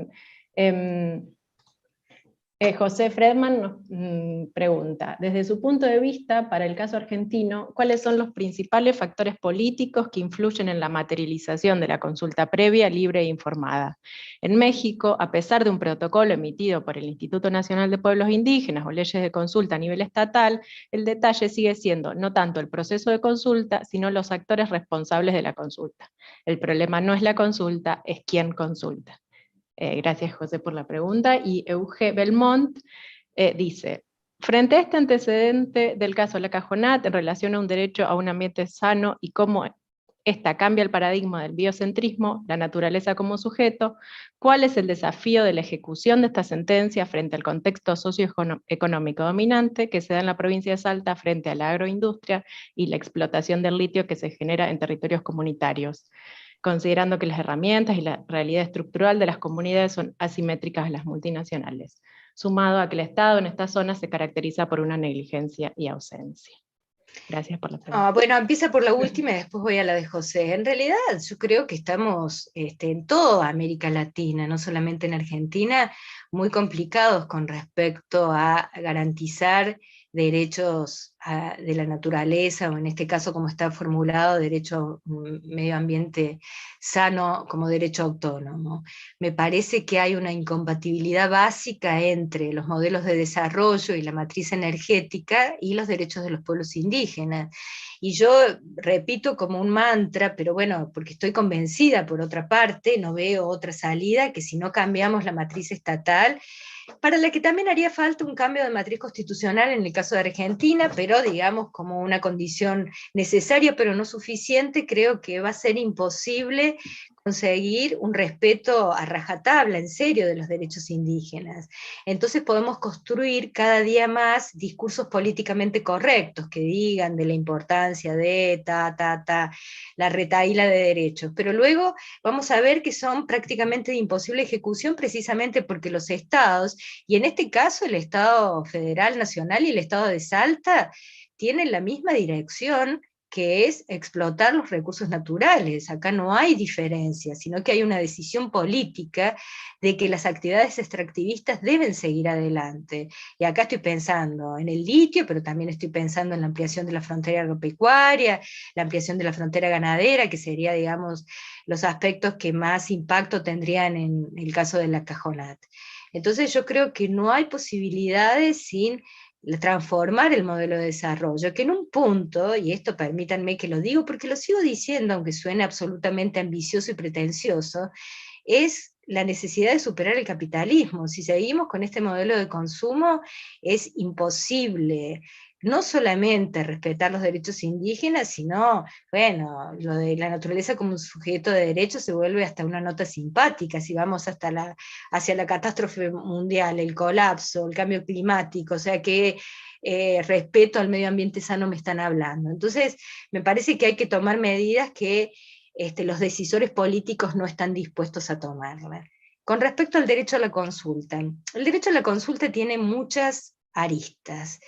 Speaker 2: José Fredman nos pregunta, desde su punto de vista, para el caso argentino, ¿cuáles son los principales factores políticos que influyen en la materialización de la consulta previa, libre e informada? En México, a pesar de un protocolo emitido por el Instituto Nacional de Pueblos Indígenas o leyes de consulta a nivel estatal, el detalle sigue siendo no tanto el proceso de consulta, sino los actores responsables de la consulta. El problema no es la consulta, es quién consulta. Gracias, José, por la pregunta. Y Euge Belmont dice, frente a este antecedente del caso La Cajonat en relación a un derecho a un ambiente sano y cómo esta cambia el paradigma del biocentrismo, la naturaleza como sujeto, ¿cuál es el desafío de la ejecución de esta sentencia frente al contexto socioeconómico dominante que se da en la provincia de Salta frente a la agroindustria y la explotación del litio que se genera en territorios comunitarios? Considerando que las herramientas y la realidad estructural de las comunidades son asimétricas a las multinacionales, sumado a que el Estado en esta zona se caracteriza por una negligencia y ausencia. Gracias por la pregunta.
Speaker 3: Bueno, empieza por la última y después voy a la de José. En realidad yo creo que estamos en toda América Latina, no solamente en Argentina, muy complicados con respecto a garantizar derechos de la naturaleza, o en este caso como está formulado, derecho a un medio ambiente sano como derecho autónomo. Me parece que hay una incompatibilidad básica entre los modelos de desarrollo y la matriz energética y los derechos de los pueblos indígenas. Y yo repito como un mantra, pero bueno, porque estoy convencida por otra parte, no veo otra salida que si no cambiamos la matriz estatal, para la que también haría falta un cambio de matriz constitucional en el caso de Argentina, pero digamos como una condición necesaria pero no suficiente, creo que va a ser imposible conseguir un respeto a rajatabla, en serio, de los derechos indígenas. Entonces podemos construir cada día más discursos políticamente correctos que digan de la importancia de la retahíla de derechos, pero luego vamos a ver que son prácticamente de imposible ejecución precisamente porque los estados, y en este caso el Estado Federal Nacional y el Estado de Salta, tienen la misma dirección, que es explotar los recursos naturales. Acá no hay diferencia, sino que hay una decisión política de que las actividades extractivistas deben seguir adelante. Y acá estoy pensando en el litio, pero también estoy pensando en la ampliación de la frontera agropecuaria, la ampliación de la frontera ganadera, que sería, digamos, los aspectos que más impacto tendrían en el caso de la cajonat. Entonces yo creo que no hay posibilidades sin transformar el modelo de desarrollo, que en un punto, y esto permítanme que lo digo porque lo sigo diciendo, aunque suene absolutamente ambicioso y pretencioso, es la necesidad de superar el capitalismo. Si seguimos con este modelo de consumo, es imposible no solamente respetar los derechos indígenas, sino, bueno, lo de la naturaleza como un sujeto de derechos se vuelve hasta una nota simpática, si vamos hacia la catástrofe mundial, el colapso, el cambio climático, o sea que respeto al medio ambiente sano me están hablando. Entonces, me parece que hay que tomar medidas que los decisores políticos no están dispuestos a tomar. Con respecto al derecho a la consulta, el derecho a la consulta tiene muchas aristas.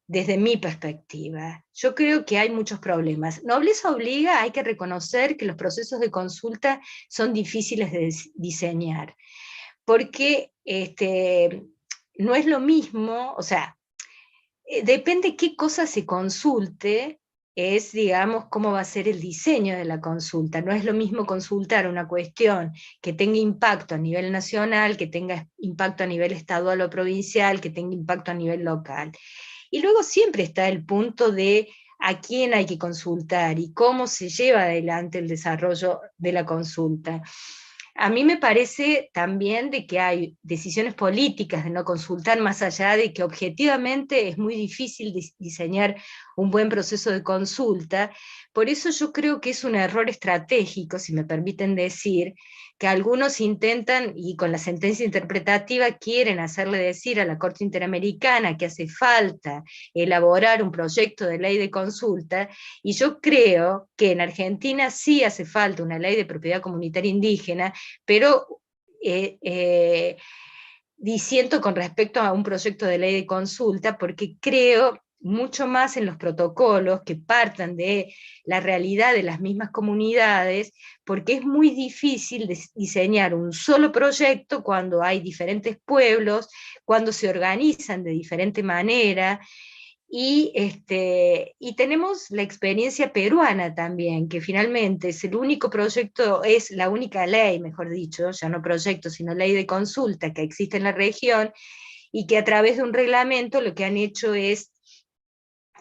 Speaker 3: Desde mi perspectiva, yo creo que hay muchos problemas. Nobleza obliga, hay que reconocer que los procesos de consulta son difíciles de diseñar, porque no es lo mismo, o sea, depende qué cosa se consulte, es, digamos, cómo va a ser el diseño de la consulta. No es lo mismo consultar una cuestión que tenga impacto a nivel nacional, que tenga impacto a nivel estadual o provincial, que tenga impacto a nivel local. Y luego siempre está el punto de a quién hay que consultar y cómo se lleva adelante el desarrollo de la consulta. A mí me parece también de que hay decisiones políticas de no consultar, más allá de que objetivamente es muy difícil diseñar un buen proceso de consulta. Por eso yo creo que es un error estratégico, si me permiten decir, que algunos intentan, y con la sentencia interpretativa quieren hacerle decir a la Corte Interamericana que hace falta elaborar un proyecto de ley de consulta, y yo creo que en Argentina sí hace falta una ley de propiedad comunitaria indígena, pero disiento con respecto a un proyecto de ley de consulta, porque creo mucho más en los protocolos que partan de la realidad de las mismas comunidades, porque es muy difícil diseñar un solo proyecto cuando hay diferentes pueblos, cuando se organizan de diferente manera. Y tenemos la experiencia peruana también, que finalmente es el único proyecto, es la única ley, mejor dicho, ya no proyecto, sino ley de consulta que existe en la región, y que a través de un reglamento lo que han hecho es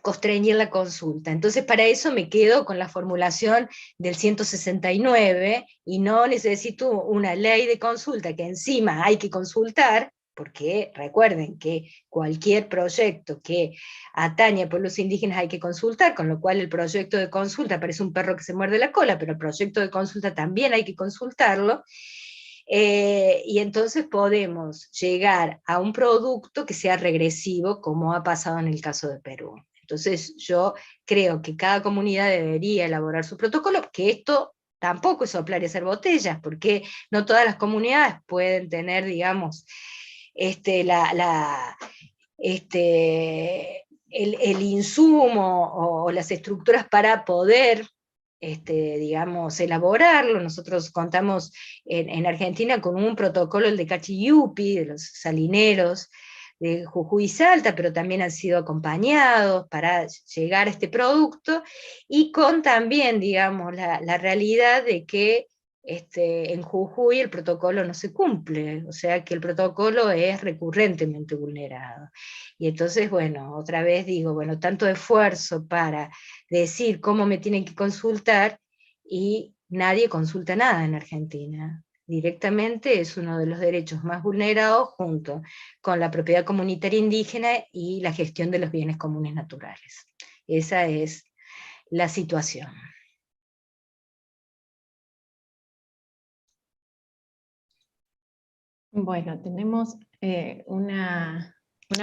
Speaker 3: constreñir la consulta. Entonces, para eso me quedo con la formulación del 169, y no necesito una ley de consulta que encima hay que consultar, porque recuerden que cualquier proyecto que atañe a pueblos indígenas hay que consultar, con lo cual el proyecto de consulta parece un perro que se muerde la cola, pero el proyecto de consulta también hay que consultarlo, y entonces podemos llegar a un producto que sea regresivo, como ha pasado en el caso de Perú. Entonces yo creo que cada comunidad debería elaborar su protocolo, que esto tampoco es soplar y hacer botellas, porque no todas las comunidades pueden tener, digamos, el insumo o las estructuras para poder digamos, elaborarlo. Nosotros contamos en Argentina con un protocolo, el de Cachiyupi, de los salineros de Jujuy y Salta, pero también han sido acompañados para llegar a este producto, y con también, digamos, la realidad de que en Jujuy el protocolo no se cumple, o sea que el protocolo es recurrentemente vulnerado. Y entonces, bueno, otra vez digo, bueno, tanto esfuerzo para decir cómo me tienen que consultar, y nadie consulta nada en Argentina. Directamente es uno de los derechos más vulnerados, junto con la propiedad comunitaria indígena y la gestión de los bienes comunes naturales. Esa es la situación.
Speaker 2: Bueno, tenemos una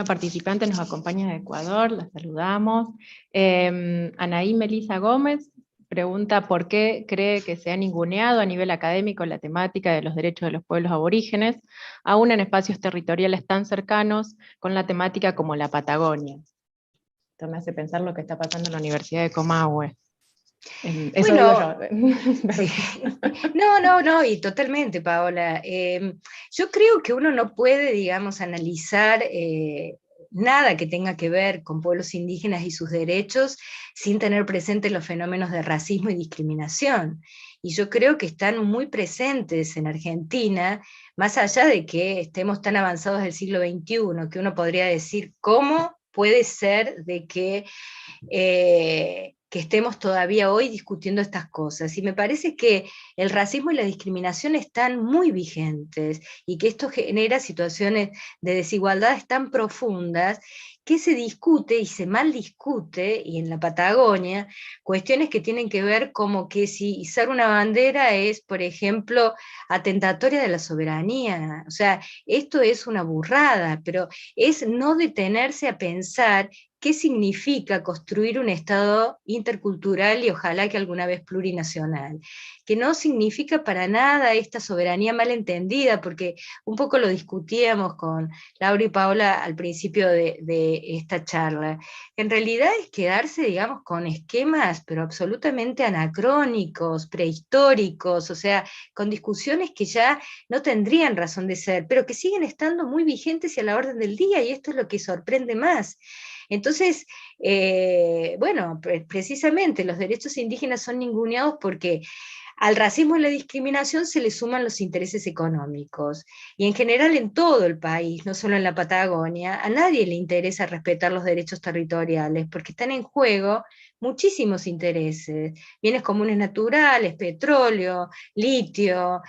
Speaker 2: participante, nos acompaña de Ecuador, la saludamos. Anaí Melisa Gómez pregunta por qué cree que se ha ninguneado a nivel académico la temática de los derechos de los pueblos aborígenes, aún en espacios territoriales tan cercanos con la temática como la Patagonia. Esto me hace pensar lo que está pasando en la Universidad de Comahue. Eso digo
Speaker 3: Bueno,
Speaker 2: yo.
Speaker 3: sí. No, y totalmente, Paola. Yo creo que uno no puede, digamos, analizar nada que tenga que ver con pueblos indígenas y sus derechos sin tener presentes los fenómenos de racismo y discriminación. Y yo creo que están muy presentes en Argentina, más allá de que estemos tan avanzados del siglo XXI, que uno podría decir, ¿cómo puede ser de que estemos todavía hoy discutiendo estas cosas? Y me parece que el racismo y la discriminación están muy vigentes, y que esto genera situaciones de desigualdades tan profundas que se discute y se mal discute, y en la Patagonia, cuestiones que tienen que ver como que si izar una bandera es, por ejemplo, atentatoria de la soberanía. O sea, esto es una burrada, pero es no detenerse a pensar qué significa construir un Estado intercultural y ojalá que alguna vez plurinacional, que no significa para nada esta soberanía mal entendida, porque un poco lo discutíamos con Laura y Paola al principio de esta charla. En realidad es quedarse, digamos, con esquemas, pero absolutamente anacrónicos, prehistóricos, o sea, con discusiones que ya no tendrían razón de ser, pero que siguen estando muy vigentes y a la orden del día, y esto es lo que sorprende más. Entonces, bueno, precisamente los derechos indígenas son ninguneados porque al racismo y la discriminación se le suman los intereses económicos. Y en general en todo el país, no solo en la Patagonia, a nadie le interesa respetar los derechos territoriales, porque están en juego muchísimos intereses: bienes comunes naturales, petróleo, litio,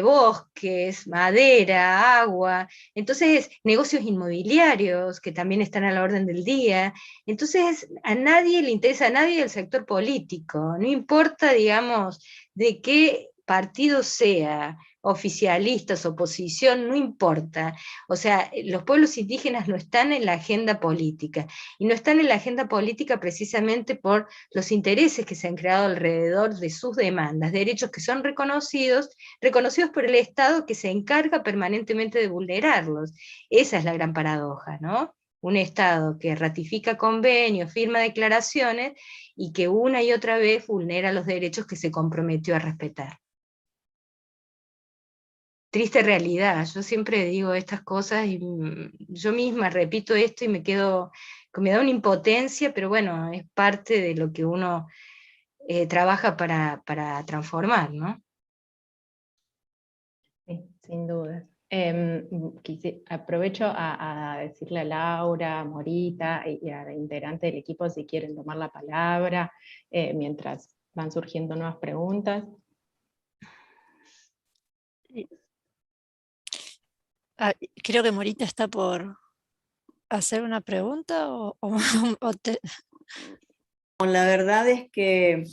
Speaker 3: bosques, madera, agua. Entonces, negocios inmobiliarios que también están a la orden del día. Entonces, a nadie le interesa, a nadie del sector político, no importa, digamos, de qué partido sea, oficialistas, oposición, no importa. O sea, los pueblos indígenas no están en la agenda política, y no están en la agenda política precisamente por los intereses que se han creado alrededor de sus demandas, derechos que son reconocidos por el Estado, que se encarga permanentemente de vulnerarlos. Esa es la gran paradoja, ¿no? Un Estado que ratifica convenios, firma declaraciones, y que una y otra vez vulnera los derechos que se comprometió a respetar. Triste realidad. Yo siempre digo estas cosas y yo misma repito esto y me da una impotencia, pero bueno, es parte de lo que uno trabaja para transformar, ¿no?
Speaker 2: Sí, sin duda. Aprovecho a decirle a Laura, a Morita y a la integrante del equipo si quieren tomar la palabra mientras van surgiendo nuevas preguntas.
Speaker 1: Creo que Morita está por hacer una pregunta
Speaker 4: La verdad es que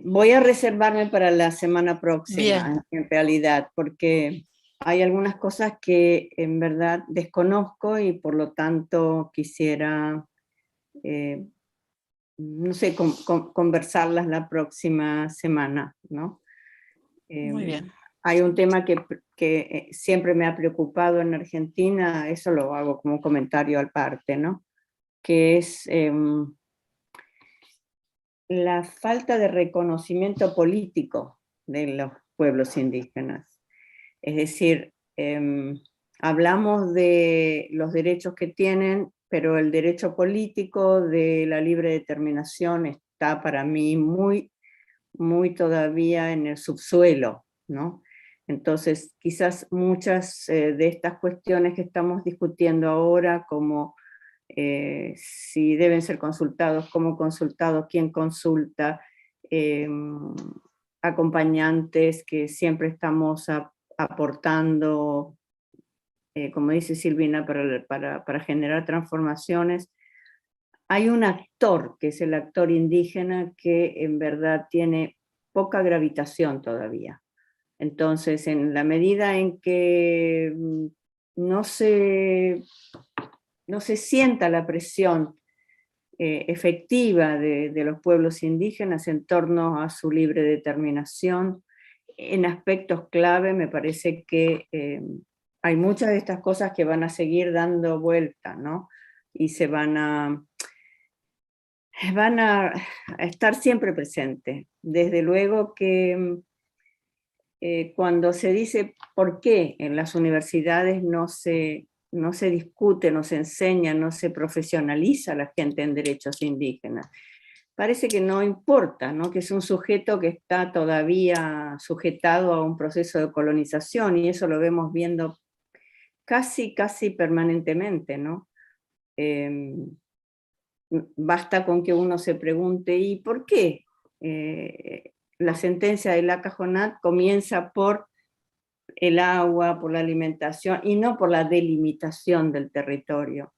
Speaker 4: voy a reservarme para la semana próxima,
Speaker 1: Bien.
Speaker 4: en realidad, porque hay algunas cosas que en verdad desconozco y por lo tanto quisiera, no sé, conversarlas la próxima semana, ¿no?
Speaker 1: Muy bien.
Speaker 4: Hay un tema que siempre me ha preocupado en Argentina, eso lo hago como comentario aparte, ¿no? Que es la falta de reconocimiento político de los pueblos indígenas. Es decir, hablamos de los derechos que tienen, pero el derecho político de la libre determinación está para mí muy todavía en el subsuelo, ¿no? Entonces, quizás muchas de estas cuestiones que estamos discutiendo ahora, como si deben ser consultados, cómo consultados, quién consulta, acompañantes que siempre estamos aportando, como dice Silvina, para generar transformaciones. Hay un actor, que es el actor indígena, que en verdad tiene poca gravitación todavía. Entonces, en la medida en que no se sienta la presión efectiva de los pueblos indígenas en torno a su libre determinación, en aspectos clave, me parece que hay muchas de estas cosas que van a seguir dando vuelta, ¿no? Y se van a estar siempre presentes. Desde luego que cuando se dice por qué en las universidades no se discute, no se enseña, no se profesionaliza a la gente en derechos indígenas, parece que no importa, ¿no? Que es un sujeto que está todavía sujetado a un proceso de colonización, y eso lo vemos viendo casi permanentemente, ¿no? Basta con que uno se pregunte, ¿y por qué la sentencia de la Cajonat comienza por el agua, por la alimentación, y no por la delimitación del territorio?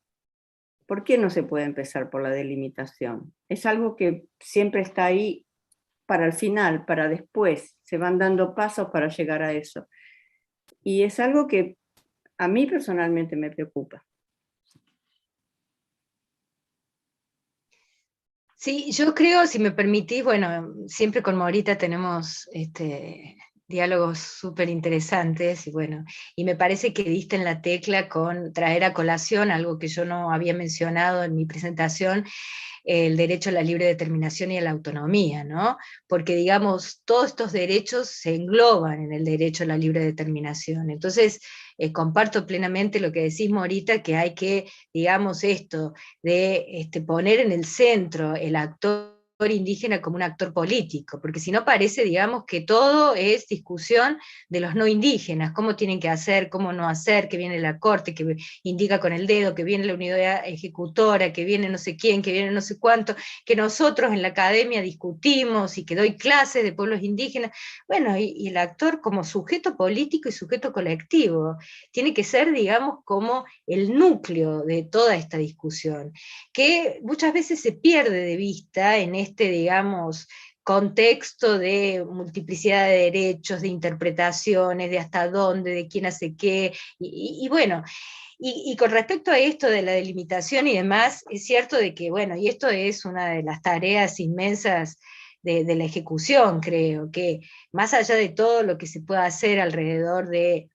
Speaker 4: ¿Por qué no se puede empezar por la delimitación? Es algo que siempre está ahí para el final, para después. Se van dando pasos para llegar a eso. Y es algo que a mí personalmente me preocupa.
Speaker 3: Sí, yo creo, si me permitís, bueno, siempre con Morita tenemos diálogos súper interesantes, y bueno, y me parece que diste en la tecla con traer a colación algo que yo no había mencionado en mi presentación, el derecho a la libre determinación y a la autonomía, ¿no? Porque, digamos, todos estos derechos se engloban en el derecho a la libre determinación. Entonces, comparto plenamente lo que decís, Morita, que hay que, digamos, esto de poner en el centro el actor indígena como un actor político, porque si no parece, digamos, que todo es discusión de los no indígenas, cómo tienen que hacer, cómo no hacer, que viene la corte, que indica con el dedo, que viene la unidad ejecutora, que viene no sé quién, que viene no sé cuánto, que nosotros en la academia discutimos y que doy clases de pueblos indígenas. Bueno, y el actor como sujeto político y sujeto colectivo tiene que ser, digamos, como el núcleo de toda esta discusión, que muchas veces se pierde de vista en digamos, contexto de multiplicidad de derechos, de interpretaciones, de hasta dónde, de quién hace qué, y bueno, y con respecto a esto de la delimitación y demás, es cierto de que, bueno, y esto es una de las tareas inmensas de la ejecución, creo, que más allá de todo lo que se pueda hacer alrededor de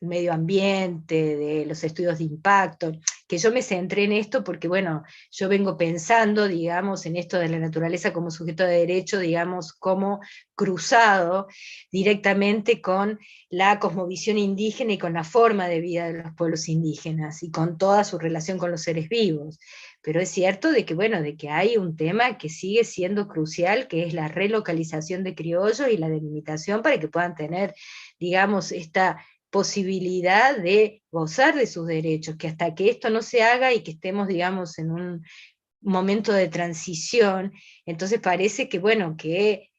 Speaker 3: medio ambiente, de los estudios de impacto, que yo me centré en esto porque, bueno, yo vengo pensando, digamos, en esto de la naturaleza como sujeto de derecho, digamos, como cruzado directamente con la cosmovisión indígena y con la forma de vida de los pueblos indígenas y con toda su relación con los seres vivos. Pero es cierto de que, bueno, de que hay un tema que sigue siendo crucial, que es la relocalización de criollos y la delimitación para que puedan tener, digamos, esta posibilidad de gozar de sus derechos, que hasta que esto no se haga y que estemos, digamos, en un momento de transición, entonces parece que, bueno, que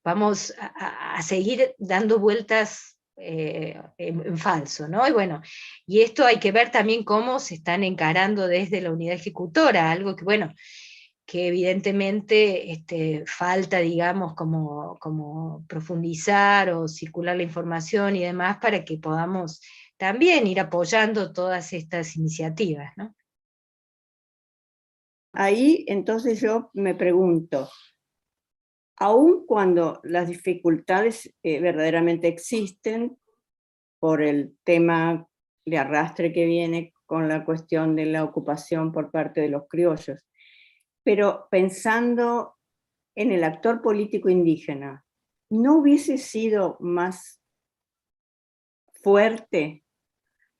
Speaker 3: vamos a seguir dando vueltas en falso, ¿no? Y bueno, y esto hay que ver también cómo se están encarando desde la unidad ejecutora, algo que, bueno, que evidentemente falta, digamos, como profundizar o circular la información y demás para que podamos también ir apoyando todas estas iniciativas, ¿no?
Speaker 4: Ahí entonces yo me pregunto, aun cuando las dificultades verdaderamente existen por el tema de arrastre que viene con la cuestión de la ocupación por parte de los criollos, pero pensando en el actor político indígena, ¿no hubiese sido más fuerte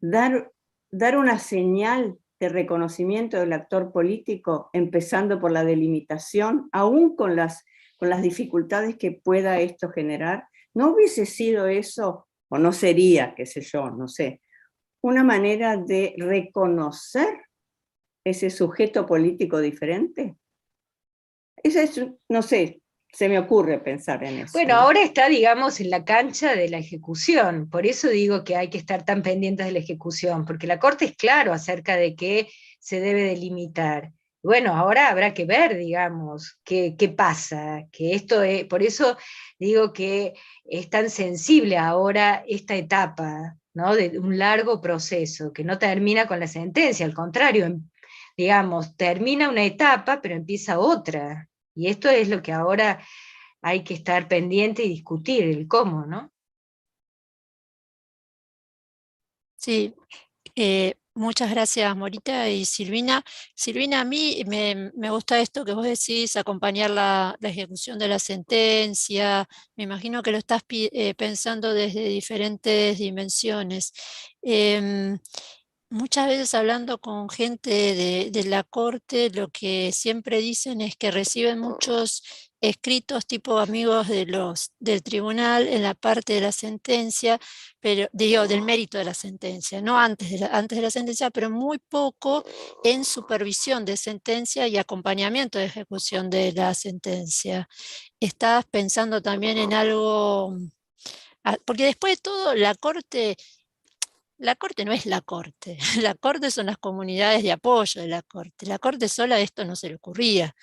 Speaker 4: dar una señal de reconocimiento del actor político, empezando por la delimitación, aún con las dificultades que pueda esto generar? ¿No hubiese sido eso, o no sería, qué sé yo, no sé, una manera de reconocer ese sujeto político diferente? Eso es, no sé, se me ocurre pensar en eso.
Speaker 3: Bueno, ahora está, digamos, en la cancha de la ejecución, por eso digo que hay que estar tan pendientes de la ejecución, porque la Corte es claro acerca de qué se debe delimitar. Bueno, ahora habrá que ver, digamos, qué pasa, que esto es, por eso digo que es tan sensible ahora esta etapa, ¿no? De un largo proceso, que no termina con la sentencia, al contrario, digamos, termina una etapa, pero empieza otra. Y esto es lo que ahora hay que estar pendiente y discutir el cómo, ¿no?
Speaker 1: Sí, muchas gracias Morita y Silvina. Silvina, a mí me gusta esto que vos decís, acompañar la ejecución de la sentencia. Me imagino que lo estás pensando desde diferentes dimensiones. Em, Muchas veces hablando con gente de la corte, lo que siempre dicen es que reciben muchos escritos tipo amigos del tribunal en la parte de la sentencia, pero digo, del mérito de la sentencia, no antes de la sentencia, pero muy poco en supervisión de sentencia y acompañamiento de ejecución de la sentencia. ¿Estás pensando también en algo? Porque después de todo, la corte no es la corte, la corte son las comunidades de apoyo de la corte. La corte sola esto no se le ocurría.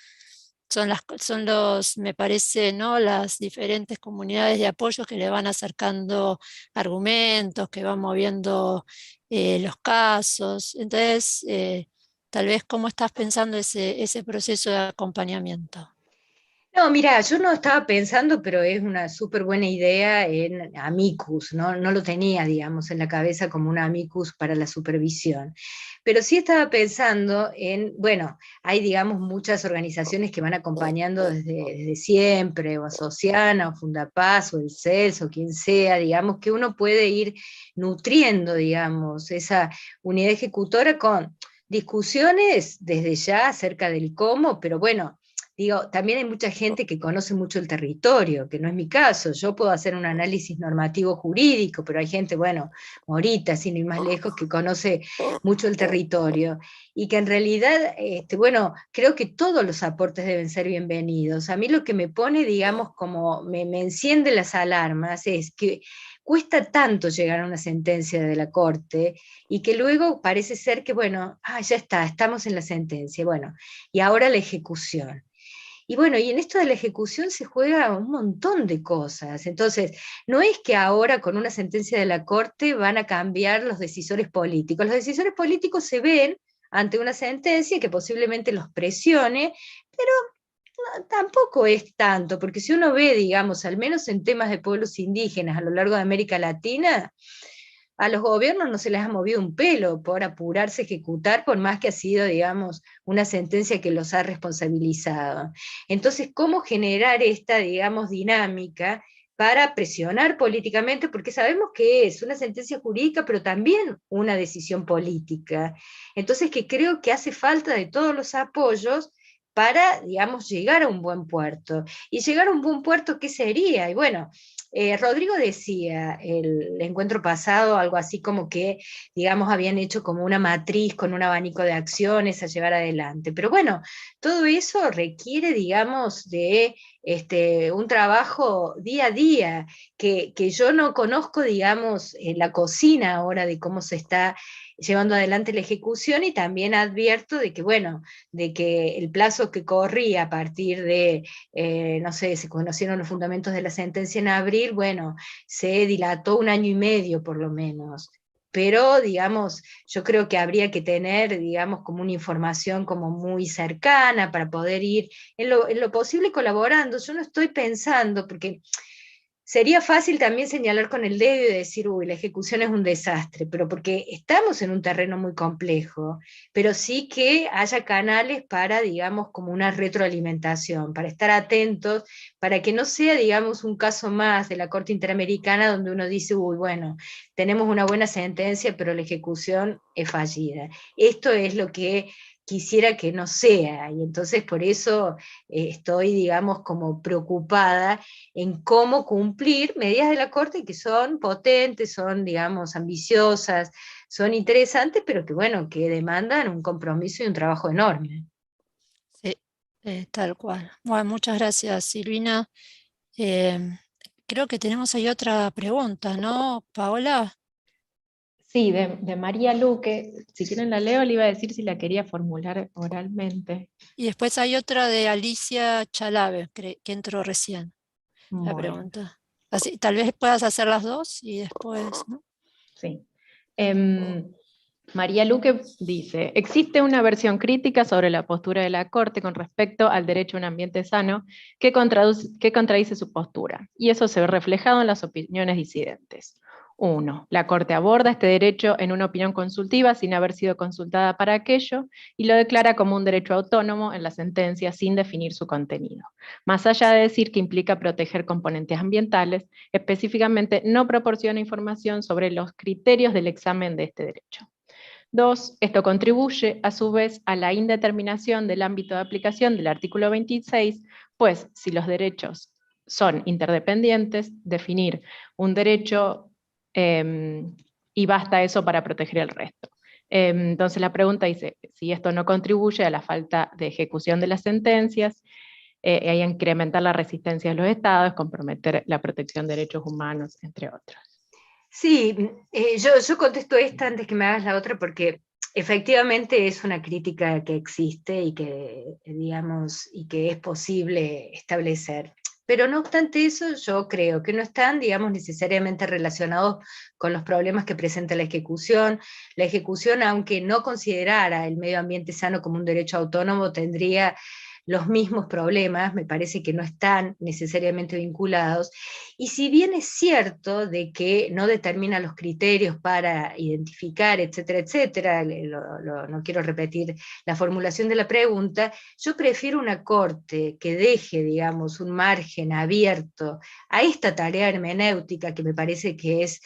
Speaker 1: Son los, me parece, ¿no? Las diferentes comunidades de apoyo que le van acercando argumentos, que van moviendo los casos. Entonces, tal vez, ¿cómo estás pensando ese proceso de acompañamiento?
Speaker 3: No, mira, yo no estaba pensando, pero es una súper buena idea en amicus, ¿no? No lo tenía, digamos, en la cabeza como un amicus para la supervisión. Pero sí estaba pensando en, bueno, hay, digamos, muchas organizaciones que van acompañando desde siempre, o Asociana, o Fundapaz, o el CELS, o quien sea, digamos, que uno puede ir nutriendo, digamos, esa unidad ejecutora con discusiones desde ya acerca del cómo, pero bueno, digo, también hay mucha gente que conoce mucho el territorio, que no es mi caso. Yo puedo hacer un análisis normativo jurídico, pero hay gente, bueno, Morita, sin ir más lejos, que conoce mucho el territorio. Y que en realidad, bueno, creo que todos los aportes deben ser bienvenidos. A mí lo que me pone, digamos, como me enciende las alarmas es que cuesta tanto llegar a una sentencia de la Corte y que luego parece ser que, bueno, ya está, estamos en la sentencia, bueno, y ahora la ejecución. Y bueno, y en esto de la ejecución se juega un montón de cosas. Entonces, no es que ahora con una sentencia de la Corte van a cambiar los decisores políticos. Los decisores políticos se ven ante una sentencia que posiblemente los presione, pero tampoco es tanto, porque si uno ve, digamos, al menos en temas de pueblos indígenas a lo largo de América Latina, a los gobiernos no se les ha movido un pelo por apurarse a ejecutar, por más que ha sido, digamos, una sentencia que los ha responsabilizado. Entonces, ¿cómo generar esta, digamos, dinámica para presionar políticamente? Porque sabemos que es una sentencia jurídica, pero también una decisión política. Entonces, que creo que hace falta de todos los apoyos para, digamos, llegar a un buen puerto. Y llegar a un buen puerto, ¿qué sería? Y bueno, Rodrigo decía el encuentro pasado algo así como que, digamos, habían hecho como una matriz con un abanico de acciones a llevar adelante. Pero bueno, todo eso requiere, digamos, de un trabajo día a día, que yo no conozco, digamos, la cocina ahora de cómo se está llevando adelante la ejecución, y también advierto de que, bueno, de que el plazo que corría a partir de, no sé, se conocieron los fundamentos de la sentencia en abril, bueno, se dilató 1 año y medio por lo menos. Pero, digamos, yo creo que habría que tener, digamos, como una información como muy cercana para poder ir en lo posible colaborando. Yo no estoy pensando, porque sería fácil también señalar con el dedo y decir, uy, la ejecución es un desastre, pero porque estamos en un terreno muy complejo, pero sí que haya canales para, digamos, como una retroalimentación, para estar atentos, para que no sea, digamos, un caso más de la Corte Interamericana donde uno dice, uy, bueno, tenemos una buena sentencia, pero la ejecución es fallida. Esto es lo que quisiera que no sea, y entonces por eso estoy, digamos, como preocupada en cómo cumplir medidas de la Corte que son potentes, son, digamos, ambiciosas, son interesantes, pero que, bueno, que demandan un compromiso y un trabajo enorme.
Speaker 1: Sí, tal cual. Bueno, muchas gracias, Silvina. Em, Creo que tenemos ahí otra pregunta, ¿no, Paola?
Speaker 2: Sí, de María Luque, si quieren la leo, le iba a decir si la quería formular oralmente.
Speaker 1: Y después hay otra de Alicia Chalave, que entró recién, la
Speaker 2: Bueno,
Speaker 1: pregunta. Así, tal vez puedas hacer las dos y después, ¿no?
Speaker 2: sí. María Luque dice, existe una versión crítica sobre la postura de la Corte con respecto al derecho a un ambiente sano que contradice su postura, y eso se ve reflejado en las opiniones disidentes. 1. La Corte aborda este derecho en una opinión consultiva sin haber sido consultada para aquello y lo declara como un derecho autónomo en la sentencia sin definir su contenido. Más allá de decir que implica proteger componentes ambientales, específicamente no proporciona información sobre los criterios del examen de este derecho. 2. Esto contribuye, a su vez, a la indeterminación del ámbito de aplicación del artículo 26, pues si los derechos son interdependientes, definir un derecho y basta eso para proteger el resto. Entonces la pregunta dice, si esto no contribuye a la falta de ejecución de las sentencias, a incrementar la resistencia de los estados, comprometer la protección de derechos humanos, entre otros.
Speaker 3: Sí, yo contesto esta antes que me hagas la otra porque efectivamente es una crítica que existe y que, digamos, y que es posible establecer. Pero no obstante eso, yo creo que no están, digamos, necesariamente relacionados con los problemas que presenta la ejecución. La ejecución, aunque no considerara el medio ambiente sano como un derecho autónomo, tendría los mismos problemas, me parece que no están necesariamente vinculados, y si bien es cierto de que no determina los criterios para identificar, etcétera, etcétera, no quiero repetir la formulación de la pregunta, yo prefiero una corte que deje, digamos, un margen abierto a esta tarea hermenéutica que me parece que es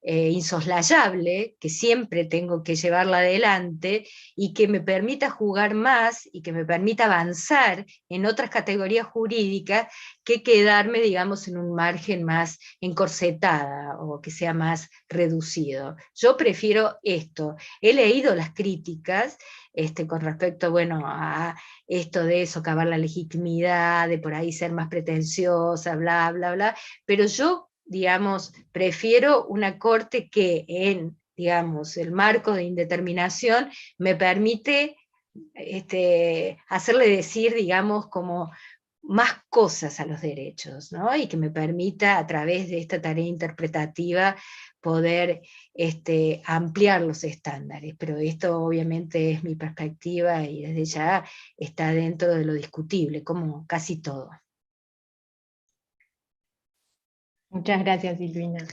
Speaker 3: insoslayable, que siempre tengo que llevarla adelante y que me permita jugar más y que me permita avanzar en otras categorías jurídicas que quedarme, digamos, en un margen más encorsetada o que sea más reducido. Yo prefiero esto. He leído las críticas con respecto, bueno, a esto de socavar la legitimidad, de por ahí ser más pretenciosa, bla, bla, bla, pero yo, digamos, prefiero una corte que en, digamos, el marco de indeterminación me permite hacerle decir, digamos, como más cosas a los derechos, ¿no? Y que me permita, a través de esta tarea interpretativa, poder ampliar los estándares. Pero esto obviamente es mi perspectiva y desde ya está dentro de lo discutible, como casi todo.
Speaker 2: Muchas gracias, Silvina.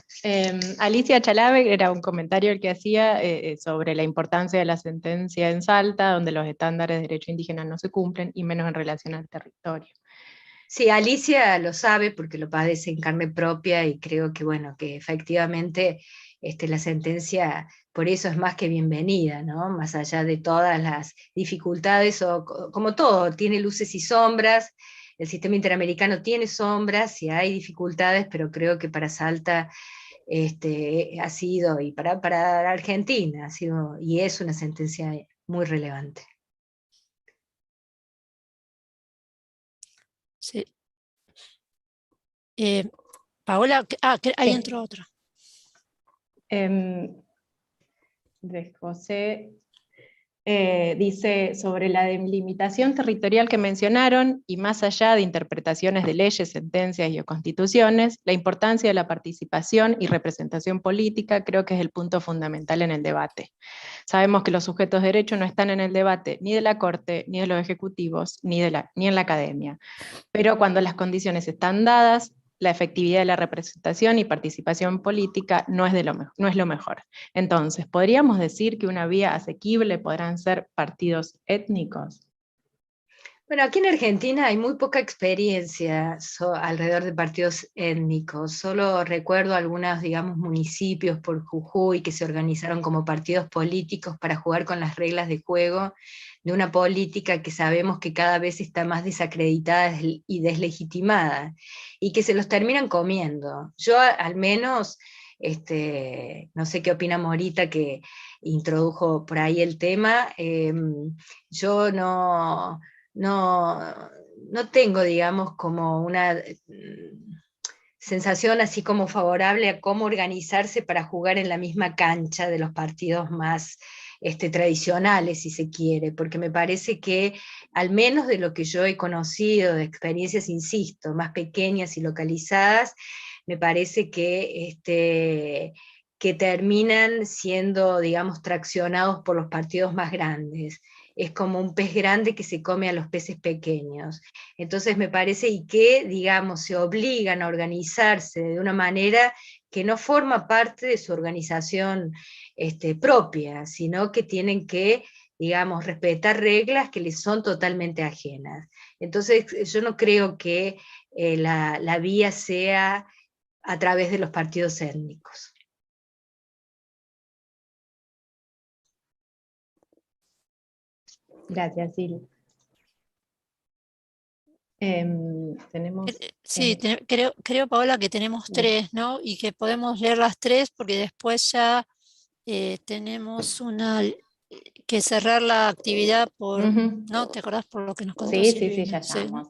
Speaker 2: Alicia Chalave era un comentario el que hacía sobre la importancia de la sentencia en Salta, donde los estándares de derecho indígena no se cumplen, y menos en relación al territorio.
Speaker 3: Sí, Alicia lo sabe porque lo padece en carne propia y creo que, bueno, que efectivamente la sentencia por eso es más que bienvenida, ¿no? Más allá de todas las dificultades, como todo, tiene luces y sombras, el sistema interamericano tiene sombras y hay dificultades, pero creo que para Salta ha sido, y para Argentina ha sido, y es una sentencia muy relevante.
Speaker 1: Sí. Paola, ahí
Speaker 2: Sí.
Speaker 1: entró otra.
Speaker 2: De José dice sobre la delimitación territorial que mencionaron, y más allá de interpretaciones de leyes, sentencias y o constituciones, la importancia de la participación y representación política creo que es el punto fundamental en el debate. Sabemos que los sujetos de derecho no están en el debate ni de la Corte, ni de los ejecutivos, ni en la academia. Pero cuando las condiciones están dadas, la efectividad de la representación y participación política no es lo mejor. Entonces, ¿podríamos decir que una vía asequible podrán ser partidos étnicos?
Speaker 3: Bueno, aquí en Argentina hay muy poca experiencia alrededor de partidos étnicos. Solo recuerdo algunos, digamos, municipios por Jujuy que se organizaron como partidos políticos para jugar con las reglas de juego de una política que sabemos que cada vez está más desacreditada y deslegitimada, y que se los terminan comiendo. Yo al menos, no sé qué opina Morita, que introdujo por ahí el tema, yo no tengo, digamos, como una sensación así como favorable a cómo organizarse para jugar en la misma cancha de los partidos más tradicionales, si se quiere, porque me parece que, al menos de lo que yo he conocido, de experiencias, insisto, más pequeñas y localizadas, me parece que terminan siendo, digamos, traccionados por los partidos más grandes. Es como un pez grande que se come a los peces pequeños. Entonces me parece, y que, digamos, se obligan a organizarse de una manera que no forma parte de su organización propia, sino que tienen que, digamos, respetar reglas que les son totalmente ajenas. Entonces yo no creo que la vía sea a través de los partidos étnicos.
Speaker 2: Gracias, Sil. Tenemos...
Speaker 1: Sí, creo, Paola, que tenemos tres, ¿no? Y que podemos leer las tres porque después ya tenemos que cerrar la actividad por, ¿no? ¿Te acordás por lo que nos contó Silvina?
Speaker 2: Sí, ya estamos.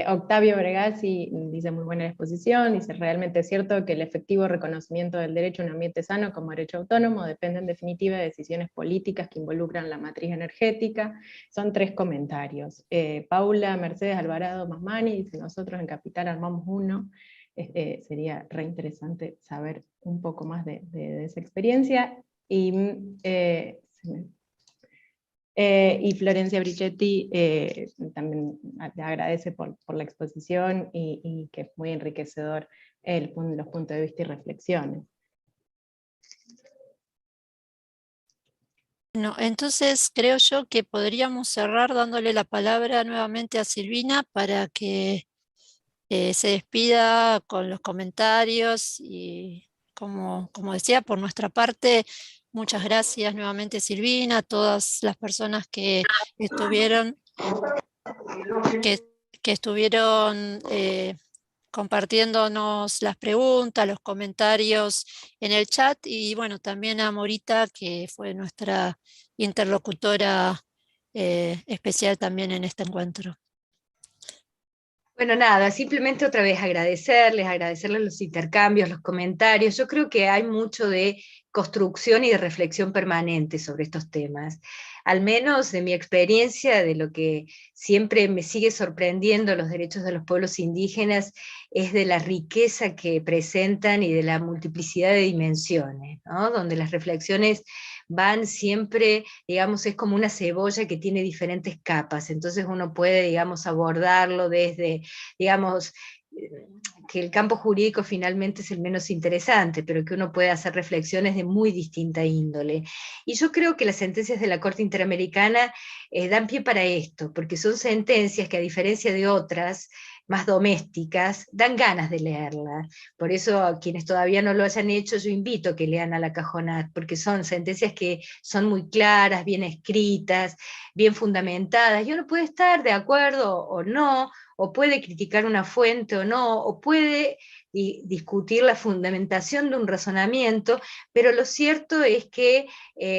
Speaker 2: Octavio Bregazzi dice: muy buena exposición, dice: realmente es cierto que el efectivo reconocimiento del derecho a un ambiente sano como derecho autónomo depende en definitiva de decisiones políticas que involucran la matriz energética. Son tres comentarios. Paula Mercedes Alvarado Masmani dice: nosotros en Capital armamos uno. Sería re interesante saber un poco más de esa experiencia. Y Florencia Brichetti también agradece por la exposición y que es muy enriquecedor los puntos de vista y reflexiones.
Speaker 1: No, entonces creo yo que podríamos cerrar dándole la palabra nuevamente a Silvina para que se despida con los comentarios, y como decía, por nuestra parte, muchas gracias nuevamente, Silvina, a todas las personas que estuvieron compartiéndonos las preguntas, los comentarios en el chat, y bueno, también a Morita, que fue nuestra interlocutora especial también en este encuentro.
Speaker 3: Bueno, nada, simplemente otra vez agradecerles los intercambios, los comentarios. Yo creo que hay mucho de construcción y de reflexión permanente sobre estos temas. Al menos de mi experiencia, de lo que siempre me sigue sorprendiendo los derechos de los pueblos indígenas, es de la riqueza que presentan y de la multiplicidad de dimensiones, ¿no? Donde las reflexiones van siempre, digamos, es como una cebolla que tiene diferentes capas, entonces uno puede, digamos, abordarlo desde, digamos, que el campo jurídico finalmente es el menos interesante, pero que uno puede hacer reflexiones de muy distinta índole. Y yo creo que las sentencias de la Corte Interamericana dan pie para esto, porque son sentencias que, a diferencia de otras más domésticas, dan ganas de leerlas. Por eso, a quienes todavía no lo hayan hecho, yo invito a que lean a la Cajonat, porque son sentencias que son muy claras, bien escritas, bien fundamentadas, y uno puede estar de acuerdo o no, o puede criticar una fuente o no, o puede discutir la fundamentación de un razonamiento, pero lo cierto es que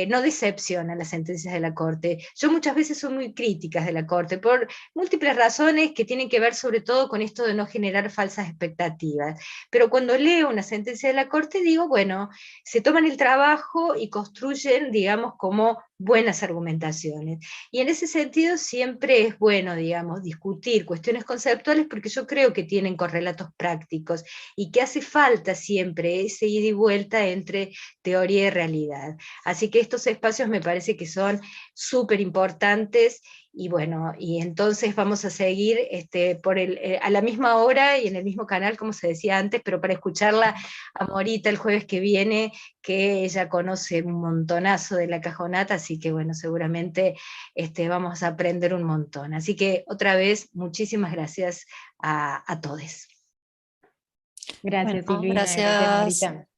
Speaker 3: no decepcionan las sentencias de la Corte. Yo muchas veces soy muy crítica de la Corte, por múltiples razones que tienen que ver sobre todo con esto de no generar falsas expectativas, pero cuando leo una sentencia de la Corte digo, bueno, se toman el trabajo y construyen, digamos, como buenas argumentaciones. Y en ese sentido siempre es bueno, digamos, discutir cuestiones conceptuales, porque yo creo que tienen correlatos prácticos, y que hace falta siempre ese ida y vuelta entre teoría y realidad. Así que estos espacios me parece que son súper importantes, y bueno, y entonces vamos a seguir a la misma hora y en el mismo canal, como se decía antes, pero para escucharla a Morita el jueves que viene, que ella conoce un montonazo de la cajonata, así que bueno, seguramente vamos a aprender un montón. Así que otra vez, muchísimas gracias a todos.
Speaker 2: Gracias,
Speaker 1: Bueno,
Speaker 2: Silvina, gracias,
Speaker 1: gracias.
Speaker 2: Morita.